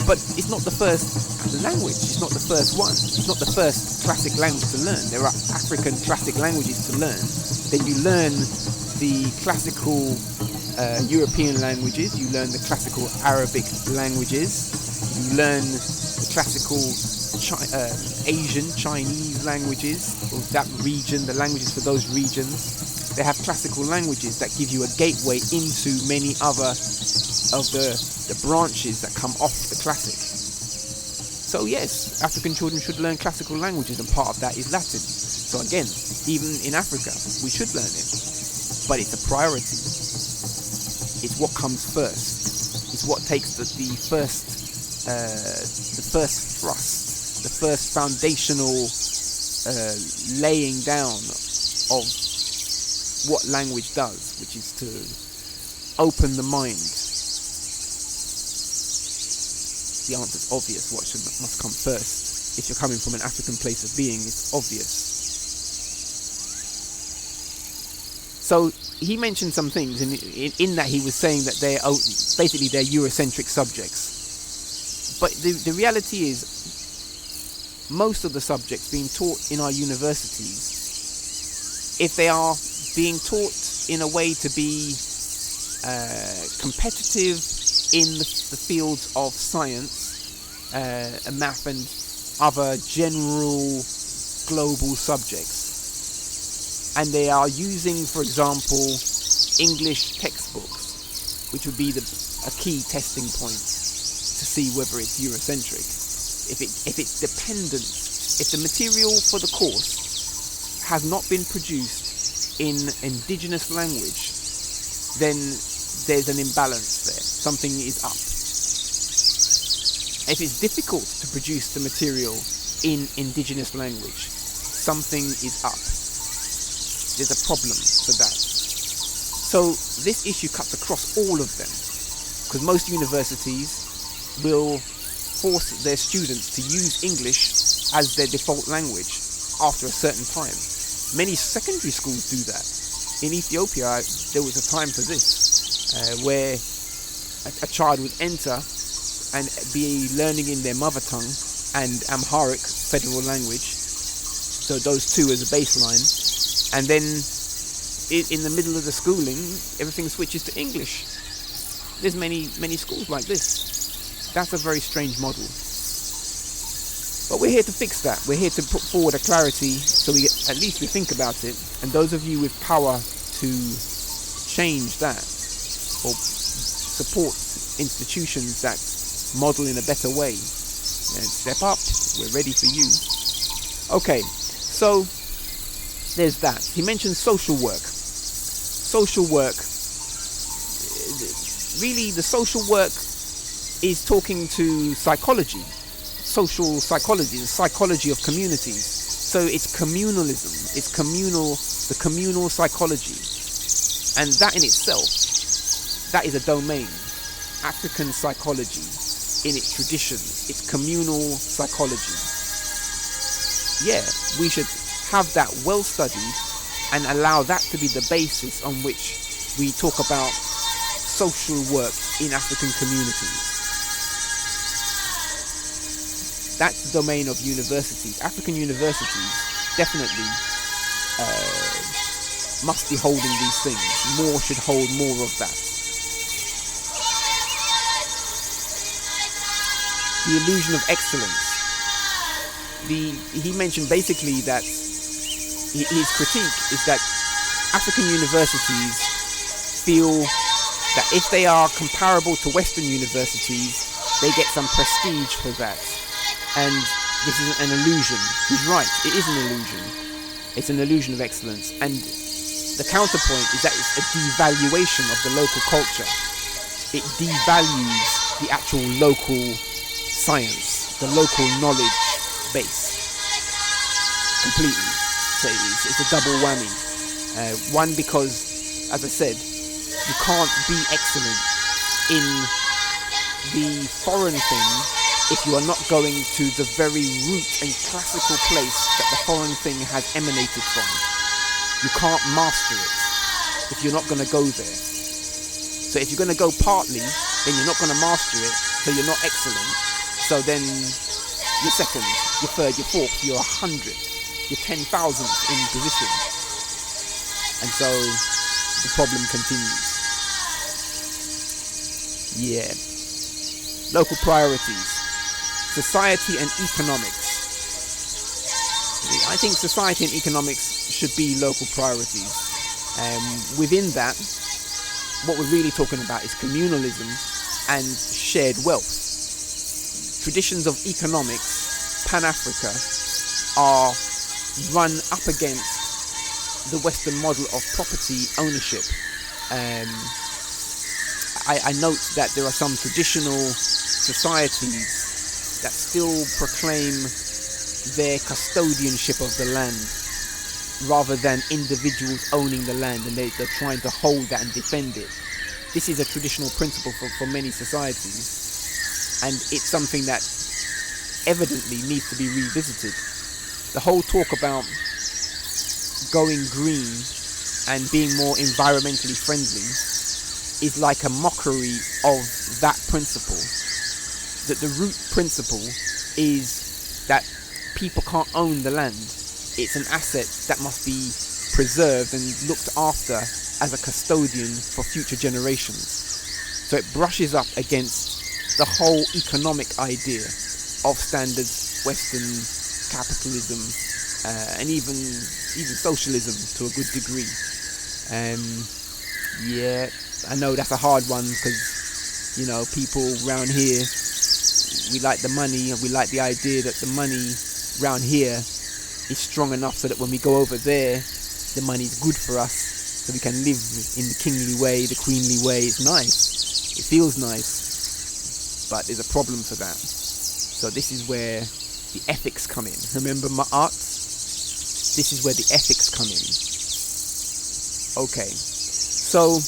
Speaker 6: But it's not the first language, it's not the first one, it's not the first classic language to learn. There are African classic languages to learn. Then you learn the classical European languages, you learn the classical Arabic languages, you learn the classical Asian, Chinese languages, of that region, the languages for those regions. They have classical languages that give you a gateway into many other of the branches that come off the classic. So yes, African children should learn classical languages, and part of that is Latin. So again, even in Africa, we should learn it, but it's a priority. It's what comes first. It's what takes the first thrust, the first foundational laying down of what language does, which is to open the mind. The answer's obvious. What must come first? If you're coming from an African place of being, it's obvious. So he mentioned some things in that he was saying that they're Eurocentric subjects. But the reality is, most of the subjects being taught in our universities, if they are being taught in a way to be competitive in the fields of science, math and other general global subjects, and they are using, for example, English textbooks, which would be a key testing point to see whether it's Eurocentric. If it's dependent, if the material for the course has not been produced in indigenous language, then there's an imbalance there. Something is up. If it's difficult to produce the material in indigenous language, something is up. There's a problem for that. So this issue cuts across all of them, because most universities will force their students to use English as their default language after a certain time. Many secondary schools do that. In Ethiopia, there was a time for this, where a child would enter and be learning in their mother tongue and Amharic federal language, so those two as a baseline, and then in the middle of the schooling, everything switches to English. There's many schools like this. That's a very strange model. But we're here to fix that. We're here to put forward a clarity so we at least we think about it. And those of you with power to change that or support institutions that model in a better way, and step up. We're ready for you. Okay, so there's that. He mentioned social work. Social work, really the social work is talking to psychology, social psychology, the psychology of communities. So it's communalism, it's the communal psychology. And that in itself, that is a domain. African psychology in its tradition, it's communal psychology. Yeah, we should have that well studied and allow that to be the basis on which we talk about social work in African communities. That's the domain of universities. African universities definitely must be holding these things. More should hold more of that. The illusion of excellence. He mentioned basically that his critique is that African universities feel that if they are comparable to Western universities, they get some prestige for that. And this is an illusion. He's right, it is an illusion. It's an illusion of excellence. And the counterpoint is that it's a devaluation of the local culture. It devalues the actual local science, the local knowledge base completely. So it's a double whammy. One, because, as I said, you can't be excellent in the foreign thing if you are not going to the very root and classical place that the foreign thing has emanated from. You can't master it if you're not going to go there. So if you're going to go partly, then you're not going to master it, so you're not excellent. So then you're second, you're third, you're fourth, you're 100th, you're 10,000th in position. And so the problem continues. Yeah. Local priorities. Society and economics. I think society and economics should be local priorities. Within that, what we're really talking about is communalism and shared wealth. Traditions of economics, Pan-Africa, are run up against the Western model of property ownership. I note that there are some traditional societies that still proclaim their custodianship of the land rather than individuals owning the land, and they're trying to hold that and defend it. This is a traditional principle for many societies, and it's something that evidently needs to be revisited. The whole talk about going green and being more environmentally friendly is like a mockery of that principle. That the root principle is that people can't own the land. It's an asset that must be preserved and looked after as a custodian for future generations. So it brushes up against the whole economic idea of standard Western capitalism and even socialism to a good degree. Yeah, I know that's a hard one because, you know, people around here, we like the money and we like the idea that the money around here is strong enough so that when we go over there, the money's good for us, so we can live in the kingly way, the queenly way. It's nice, it feels nice, but there's a problem for that. So this is where the ethics come in. Remember my arts? This is where the ethics come in. Okay, so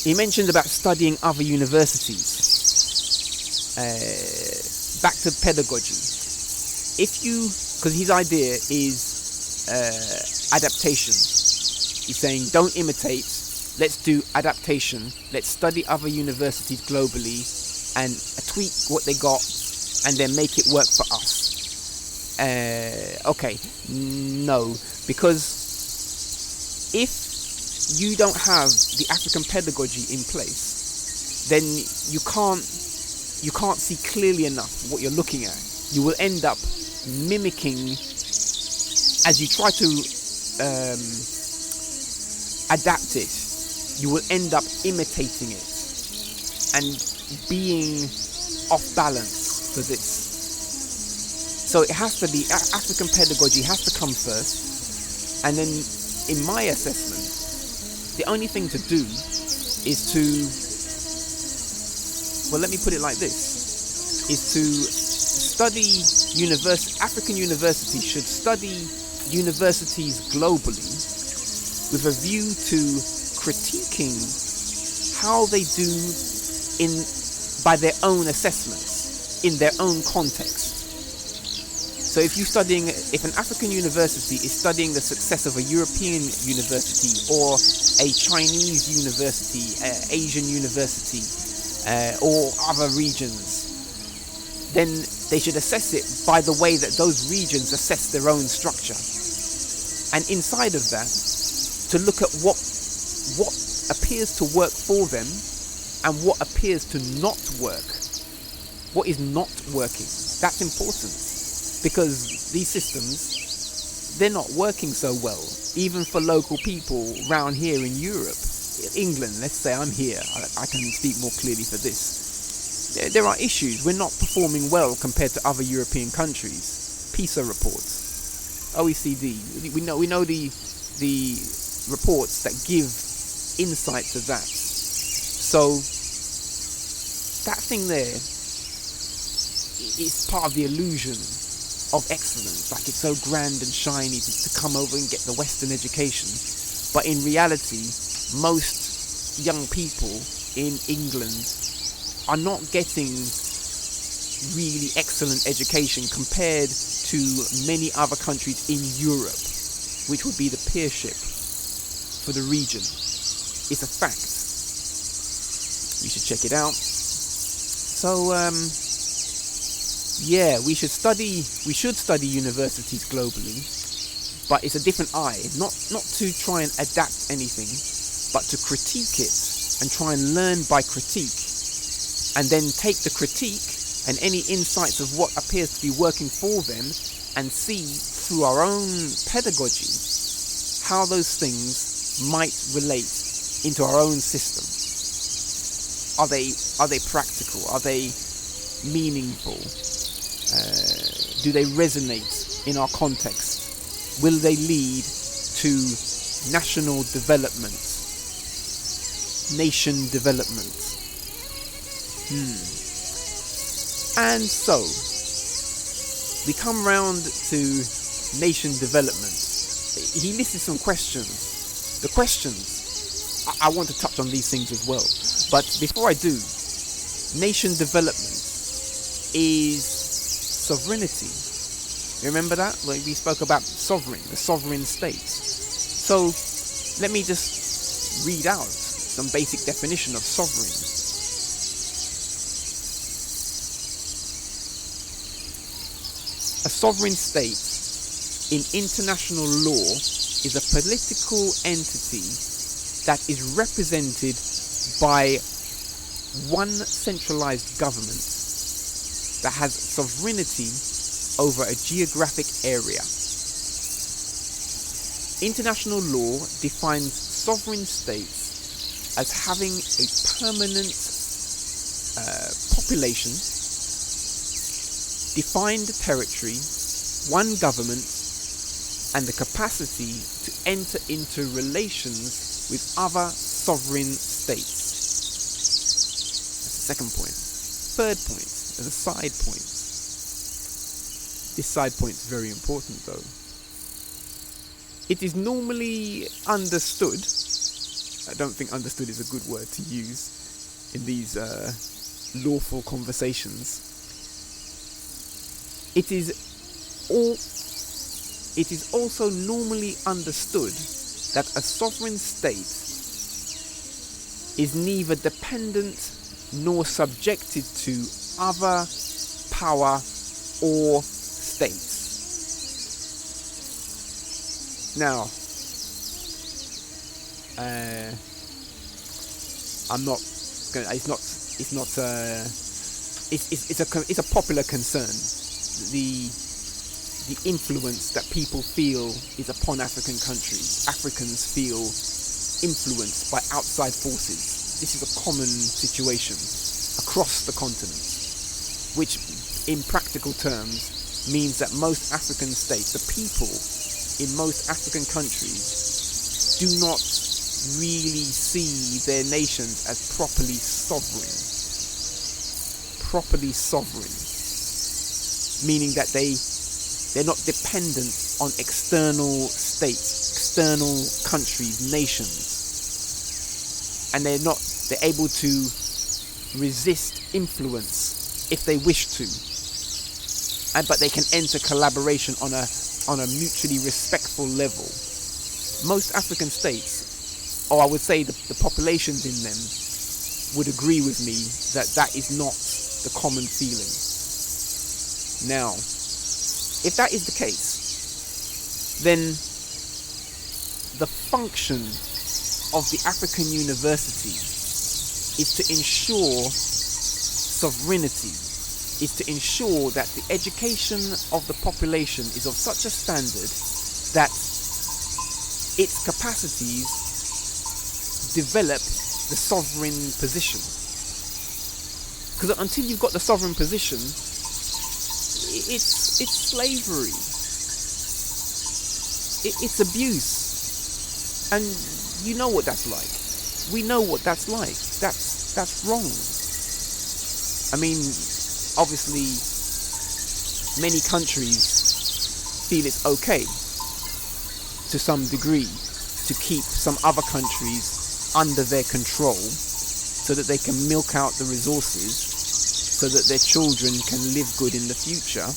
Speaker 6: he mentioned about studying other universities. Back to pedagogy. If you, because his idea is adaptation. He's saying don't imitate, let's do adaptation. Let's study other universities globally and tweak what they got and then make it work for us. Okay, no, because if you don't have the African pedagogy in place, then you can't see clearly enough what you're looking at. You will end up mimicking, as you try to adapt it, you will end up imitating it and being off balance for this. So it has to be, African pedagogy has to come first, and then in my assessment, the only thing to do is to, well, let me put it like this, is to study African universities should study universities globally with a view to critiquing how they do by their own assessments, in their own context. So if an African university is studying the success of a European university or a Chinese university, Asian university, or other regions, then they should assess it by the way that those regions assess their own structure. And inside of that, to look at what appears to work for them and what appears to not work. What is not working. That's important. Because these systems, they're not working so well, even for local people round here in Europe. England, let's say I'm here, I can speak more clearly for this. There are issues. We're not performing well compared to other European countries. PISA reports, OECD, we know the reports that give insight to that. So that thing there is part of the illusion of excellence, like it's so grand and shiny to come over and get the Western education. But in reality, most young people in England are not getting really excellent education compared to many other countries in Europe, which would be the peership for the region. It's a fact. You should check it out. So, yeah, we should study universities globally, but it's a different eye, not to try and adapt anything, but to critique it and try and learn by critique, and then take the critique and any insights of what appears to be working for them and see through our own pedagogy how those things might relate into our own system. Are they practical? Are they meaningful? Do they resonate in our context? Will they lead to national development, nation development? And so we come round to nation development. He listed some questions. The questions, I want to touch on these things as well. But before I do, nation development is sovereignty. Remember that? Like we spoke about the sovereign states. So let me just read out some basic definition of sovereign. A sovereign state in international law is a political entity that is represented by one centralized government that has sovereignty over a geographic area. International law defines sovereign states as having a permanent population, defined territory, one government, and the capacity to enter into relations with other sovereign states. That's the second point. Third point, as a side point. This side point is very important though. It is normally understood, I don't think understood is a good word to use in these lawful conversations. It is also normally understood that a sovereign state is neither dependent nor subjected to other power or states. I'm not going. It's a popular concern. The influence that people feel is upon African countries. Africans feel influenced by outside forces. This is a common situation across the continent, which in practical terms means that most African states, the people in most African countries, do not really see their nations as properly sovereign, meaning that they're not dependent on external states, external countries, nations, and they're able to resist influence if they wish to, but they can enter collaboration on a mutually respectful level. Most African states, or I would say the populations in them, would agree with me that is not the common feeling. Now, if that is the case, then the function of the African university is to ensure sovereignty, is to ensure that the education of the population is of such a standard that its capacities develop the sovereign position. Because until you've got the sovereign position, it's slavery, it's abuse, and you know what that's like. We know what that's like. That's wrong. I mean, obviously, many countries feel it's okay to some degree to keep some other countries under their control so that they can milk out the resources so that their children can live good in the future,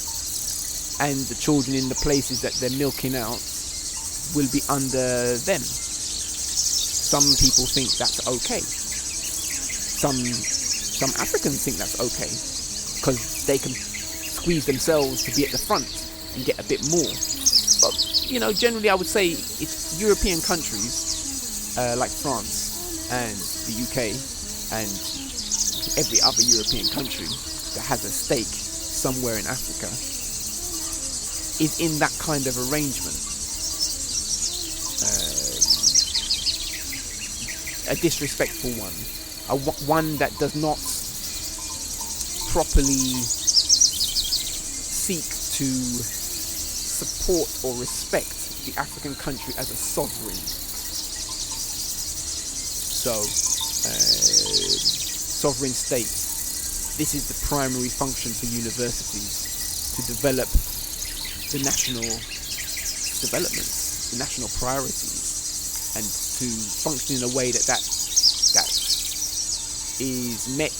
Speaker 6: and the children in the places that they're milking out will be under them. Some people think that's okay. Some Africans think that's okay because they can squeeze themselves to be at the front and get a bit more. But generally I would say it's European countries like France and the UK and every other European country that has a stake somewhere in Africa is in that kind of arrangement. A disrespectful one, one that does not properly seek to support or respect the African country as a sovereign. So, sovereign state, this is the primary function for universities, to develop the national developments, the national priorities, and to function in a way that is met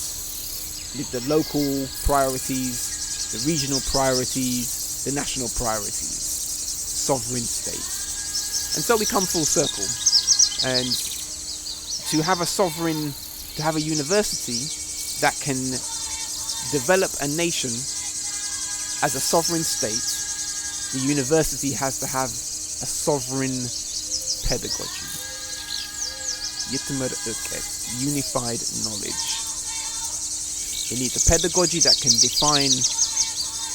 Speaker 6: with the local priorities, the regional priorities, the national priorities, sovereign state. And so we come full circle, and to have a university that can develop a nation as a sovereign state, the university has to have a sovereign pedagogy. Unified knowledge. It needs a pedagogy that can define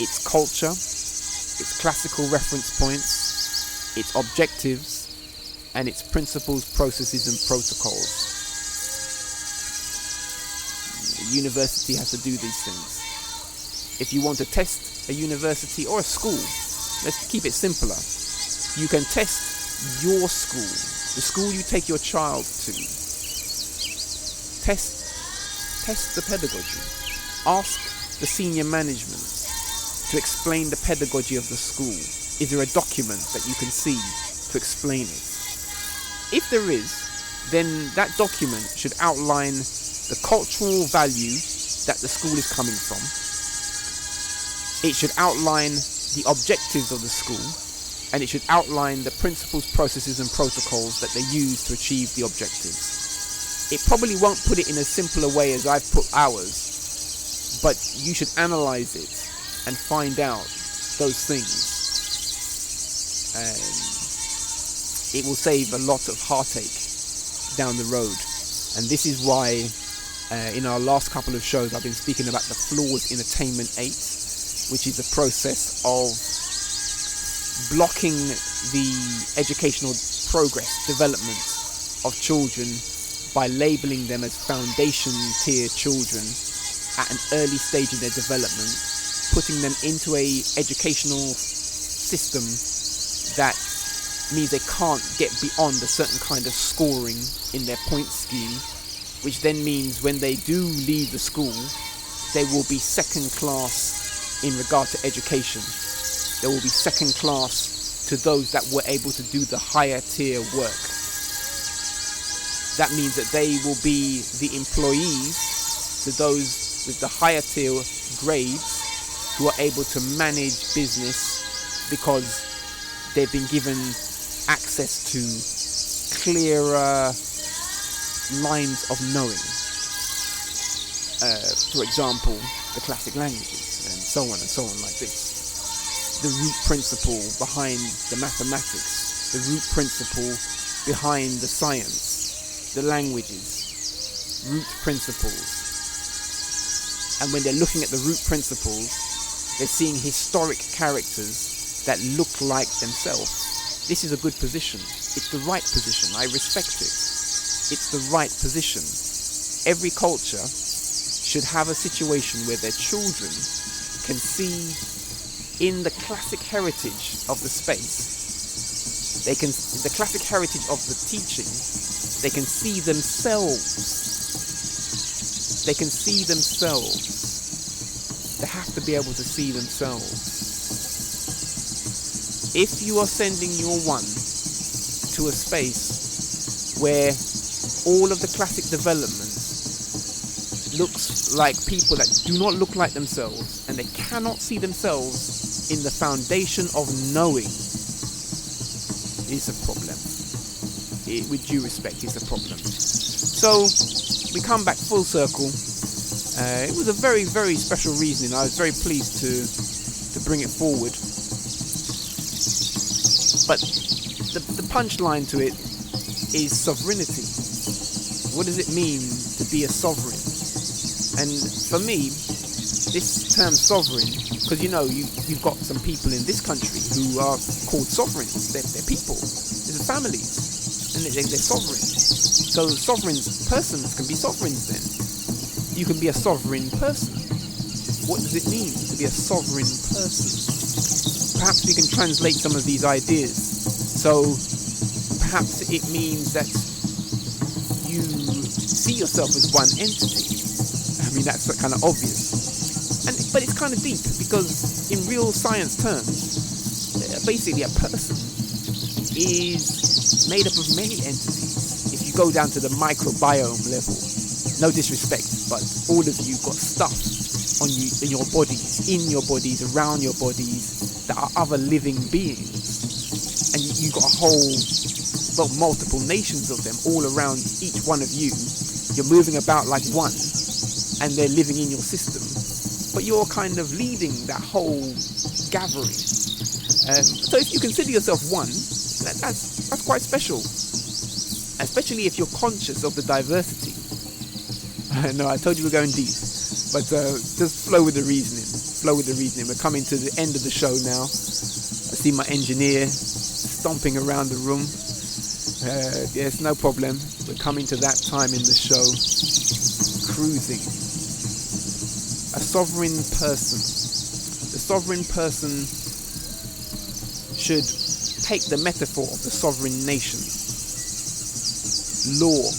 Speaker 6: its culture, its classical reference points, its objectives, and its principles, processes, and protocols. The university has to do these things. If you want to test a university or a school, let's keep it simpler. You can test your school, the school you take your child to. Test the pedagogy. Ask the senior management to explain the pedagogy of the school. Is there a document that you can see to explain it? If there is, then that document should outline the cultural value that the school is coming from. It should outline the objectives of the school, and it should outline the principles, processes, and protocols that they use to achieve the objectives. It probably won't put it in a simpler way as I've put ours, but you should analyze it and find out those things. And it will save a lot of heartache down the road. And this is why in our last couple of shows I've been speaking about the flaws in Attainment 8, which is the process of blocking the educational progress, development of children by labeling them as foundation tier children at an early stage in their development, putting them into a educational system that means they can't get beyond a certain kind of scoring in their point scheme, which then means when they do leave the school, they will be second class in regard to education. They will be second class to those that were able to do the higher tier work. That means that they will be the employees to those with the higher tier grades who are able to manage business because they've been given access to clearer lines of knowing. For example, the classic languages and so on like this. The root principle behind the mathematics, the root principle behind the science, the languages, root principles. And when they're looking at the root principles, they're seeing historic characters that look like themselves. This is a good position. It's the right position. I respect it. It's the right position. Every culture should have a situation where their children can see in the classic heritage of the space, in the classic heritage of the teaching, they can see themselves. They can see themselves. They have to be able to see themselves. If you are sending your one to a space where all of the classic development looks like people that do not look like themselves and they cannot see themselves in the foundation of knowing, is a problem. With due respect, is a problem. So we come back full circle. It was a very, very special reasoning. I was very pleased to bring it forward. But the punchline to it is sovereignty. What does it mean to be a sovereign? And for me, this term sovereign, because you've got some people in this country who are called sovereigns. They're people. They're families, and they're sovereigns. So persons can be sovereigns then. You can be a sovereign person. What does it mean to be a sovereign person? Perhaps we can translate some of these ideas. So perhaps it means that you see yourself as one entity. I mean, that's kind of obvious. But it's kind of deep, because in real science terms, basically a person is made up of many entities. If you go down to the microbiome level, no disrespect, but all of you got stuff on you, in your bodies, around your bodies, that are other living beings. And you got a whole, multiple nations of them all around each one of you. You're moving about like one, and they're living in your system. But you're kind of leading that whole gathering. So if you consider yourself one, that's quite special. Especially if you're conscious of the diversity. No, I told you we're going deep. But just flow with the reasoning. We're coming to the end of the show now. I see my engineer stomping around the room. Yes, no problem. We're coming to that time in the show. Cruising. A sovereign person. The sovereign person should take the metaphor of the sovereign nation. Law.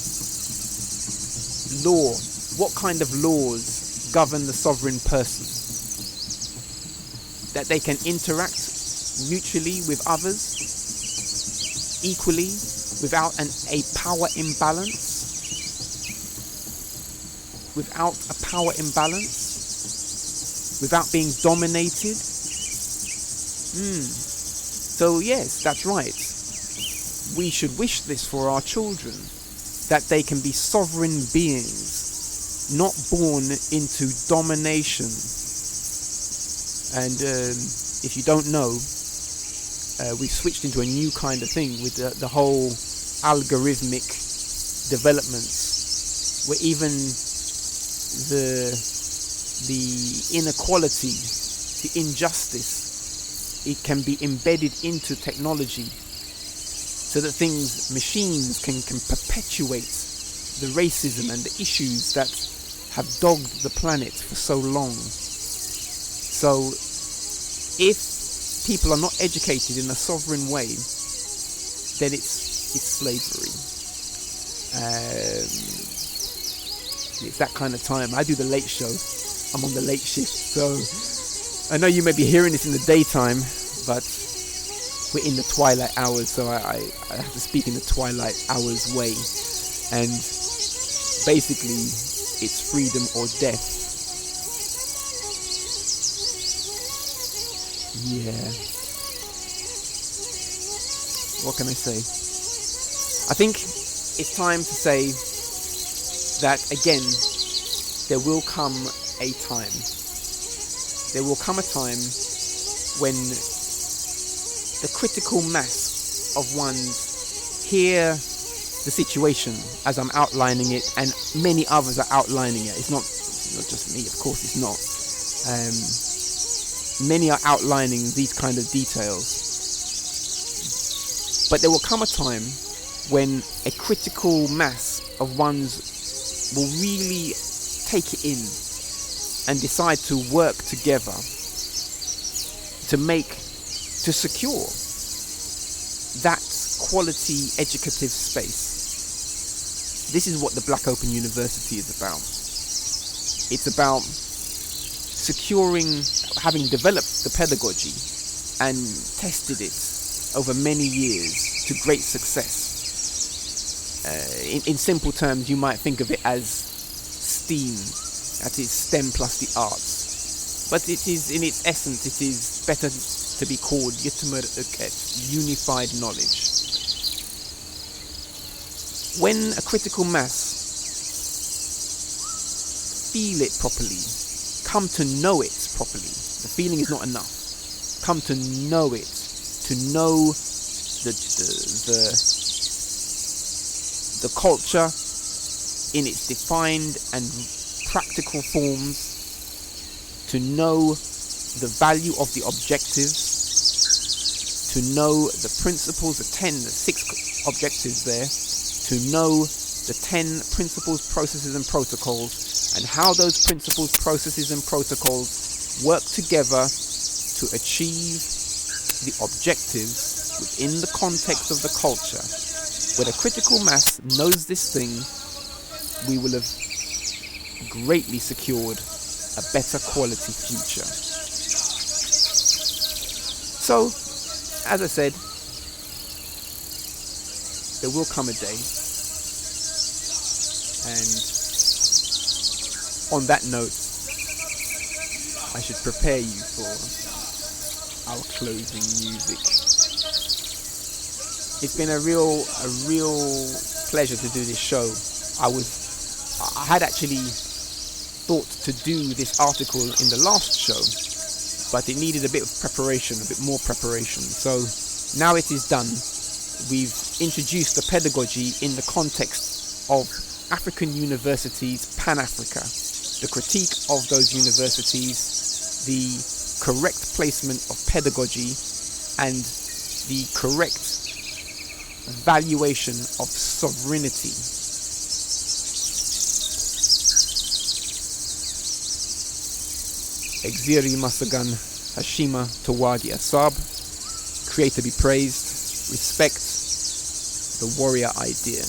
Speaker 6: What kind of laws govern the sovereign person? That they can interact mutually with others equally without a power imbalance. Without a power imbalance. Without being dominated. So yes, that's right. We should wish this for our children, that they can be sovereign beings, not born into domination. And if you don't know, we've switched into a new kind of thing with the whole algorithmic developments where even the inequality, the injustice, it can be embedded into technology so that machines can perpetuate the racism and the issues that have dogged the planet for so long. So if people are not educated in a sovereign way, then it's slavery. It's that kind of time. I do the late show. I'm on the late shift, so I know you may be hearing this in the daytime, but we're in the twilight hours, so I have to speak in the twilight hours way. And basically, it's freedom or death. Yeah. What can I say? I think it's time to say that again, there will come a time. There will come a time when the critical mass of ones hear the situation as I'm outlining it, and many others are outlining it. It's not just me, of course it's not. Many are outlining these kind of details. But there will come a time when a critical mass of ones will really take it in and decide to work together to secure that quality educative space. This is what the Black Open University is about. It's about securing, having developed the pedagogy and tested it over many years to great success. In simple terms, you might think of it as STEAM, that is STEM plus the arts. But it is, in its essence, it is better to be called unified knowledge. When a critical mass feel it properly, come to know it properly, the feeling is not enough. Come to know it, to know the culture in its defined and practical forms, to know the value of the objectives, to know the principles, the 6 objectives there, to know the 10 principles, processes and protocols, and how those principles, processes and protocols work together to achieve the objectives within the context of the culture. When a critical mass knows this thing, we will have greatly secured a better quality future. So, as I said, there will come a day, and on that note, I should prepare you for our closing music. It's been a real pleasure to do this show. I had actually thought to do this article in the last show, but it needed a bit of preparation, a bit more preparation. So now it is done. We've introduced the pedagogy in the context of African universities, Pan-Africa, the critique of those universities, the correct placement of pedagogy, and the correct valuation of sovereignty. Exiri Masagan Hashima Tawagi Asab, Creator be praised, respect the warrior idea.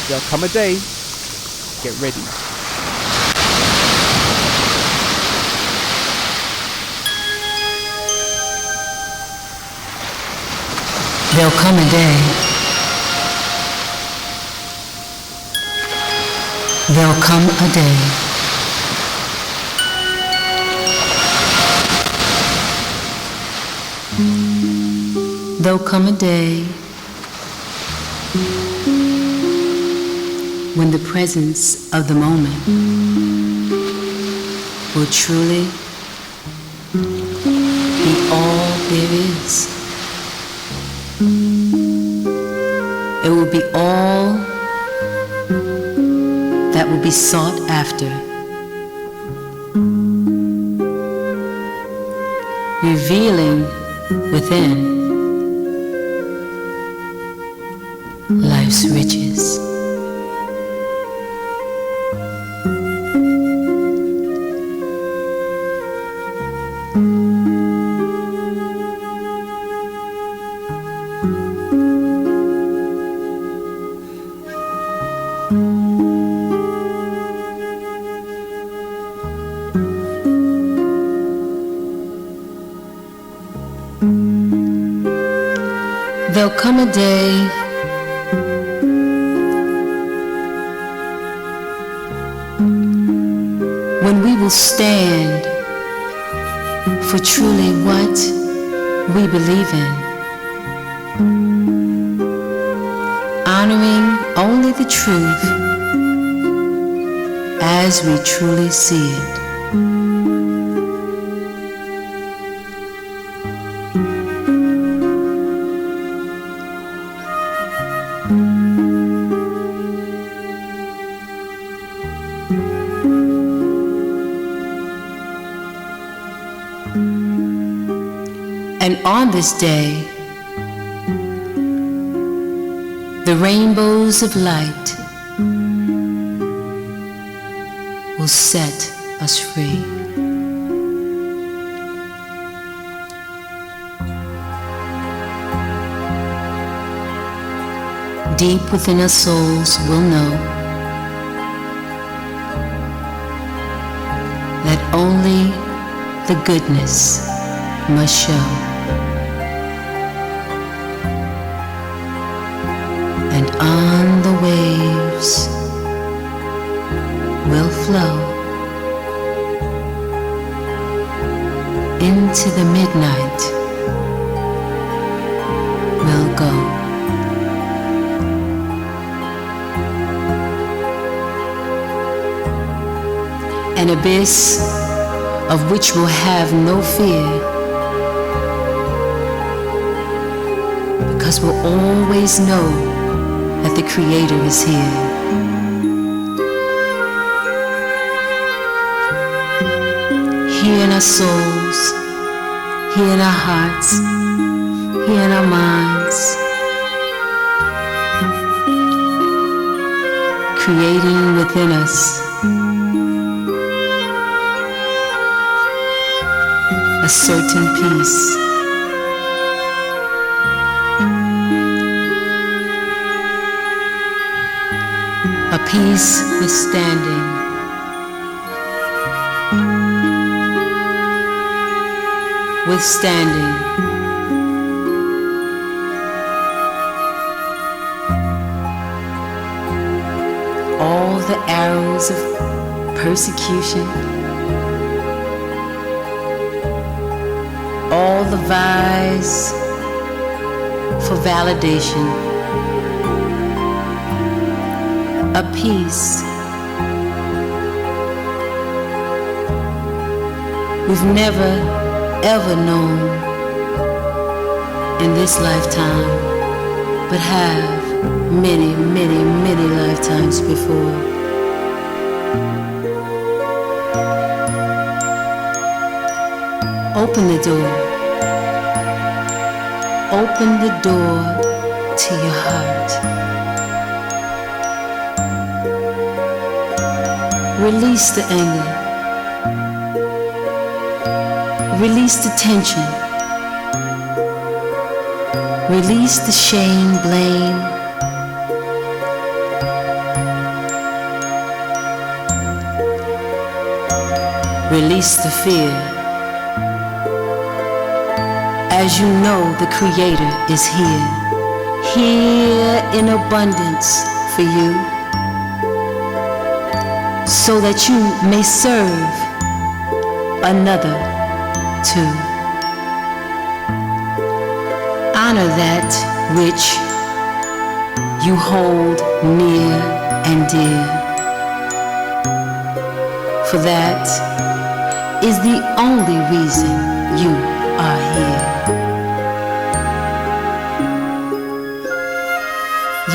Speaker 6: There'll come a day, get ready.
Speaker 5: There'll come a day There'll come a day. There'll come a day when the presence of the moment will truly be all there is. It will be all that will be sought after, revealing within life's riches. There'll come a day when we will stand for truly what we believe in, honoring only the truth as we truly see it. And on this day, the rainbows of light will set us free. Deep within our souls we'll know that only the goodness must show. And on the waves will flow into the midnight we'll go. An abyss of which we'll have no fear, because we'll always know that the Creator is here. Here in our souls, here in our hearts, here in our minds, creating within us a certain peace. A peace withstanding all the arrows of persecution, all the vies for validation. A peace we've never ever known in this lifetime, but have many, many, many lifetimes before. Open the door. Open the door to your heart. Release the anger. Release the tension. Release the shame, blame. Release the fear. As you know, the Creator is here. Here in abundance for you. so that you may serve another too. Honor that which you hold near and dear, for that is the only reason you are here.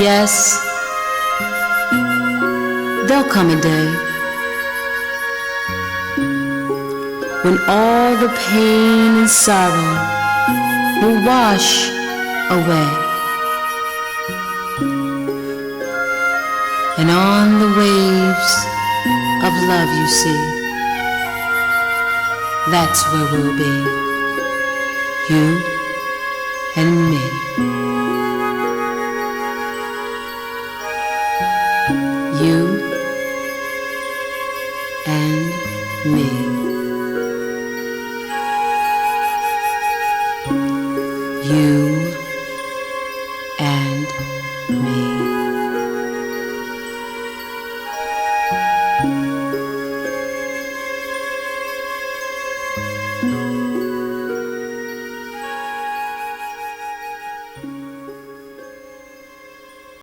Speaker 5: Yes, there'll come a day when all the pain and sorrow will wash away, and on the waves of love you see, that's where we'll be, you and me. You and me.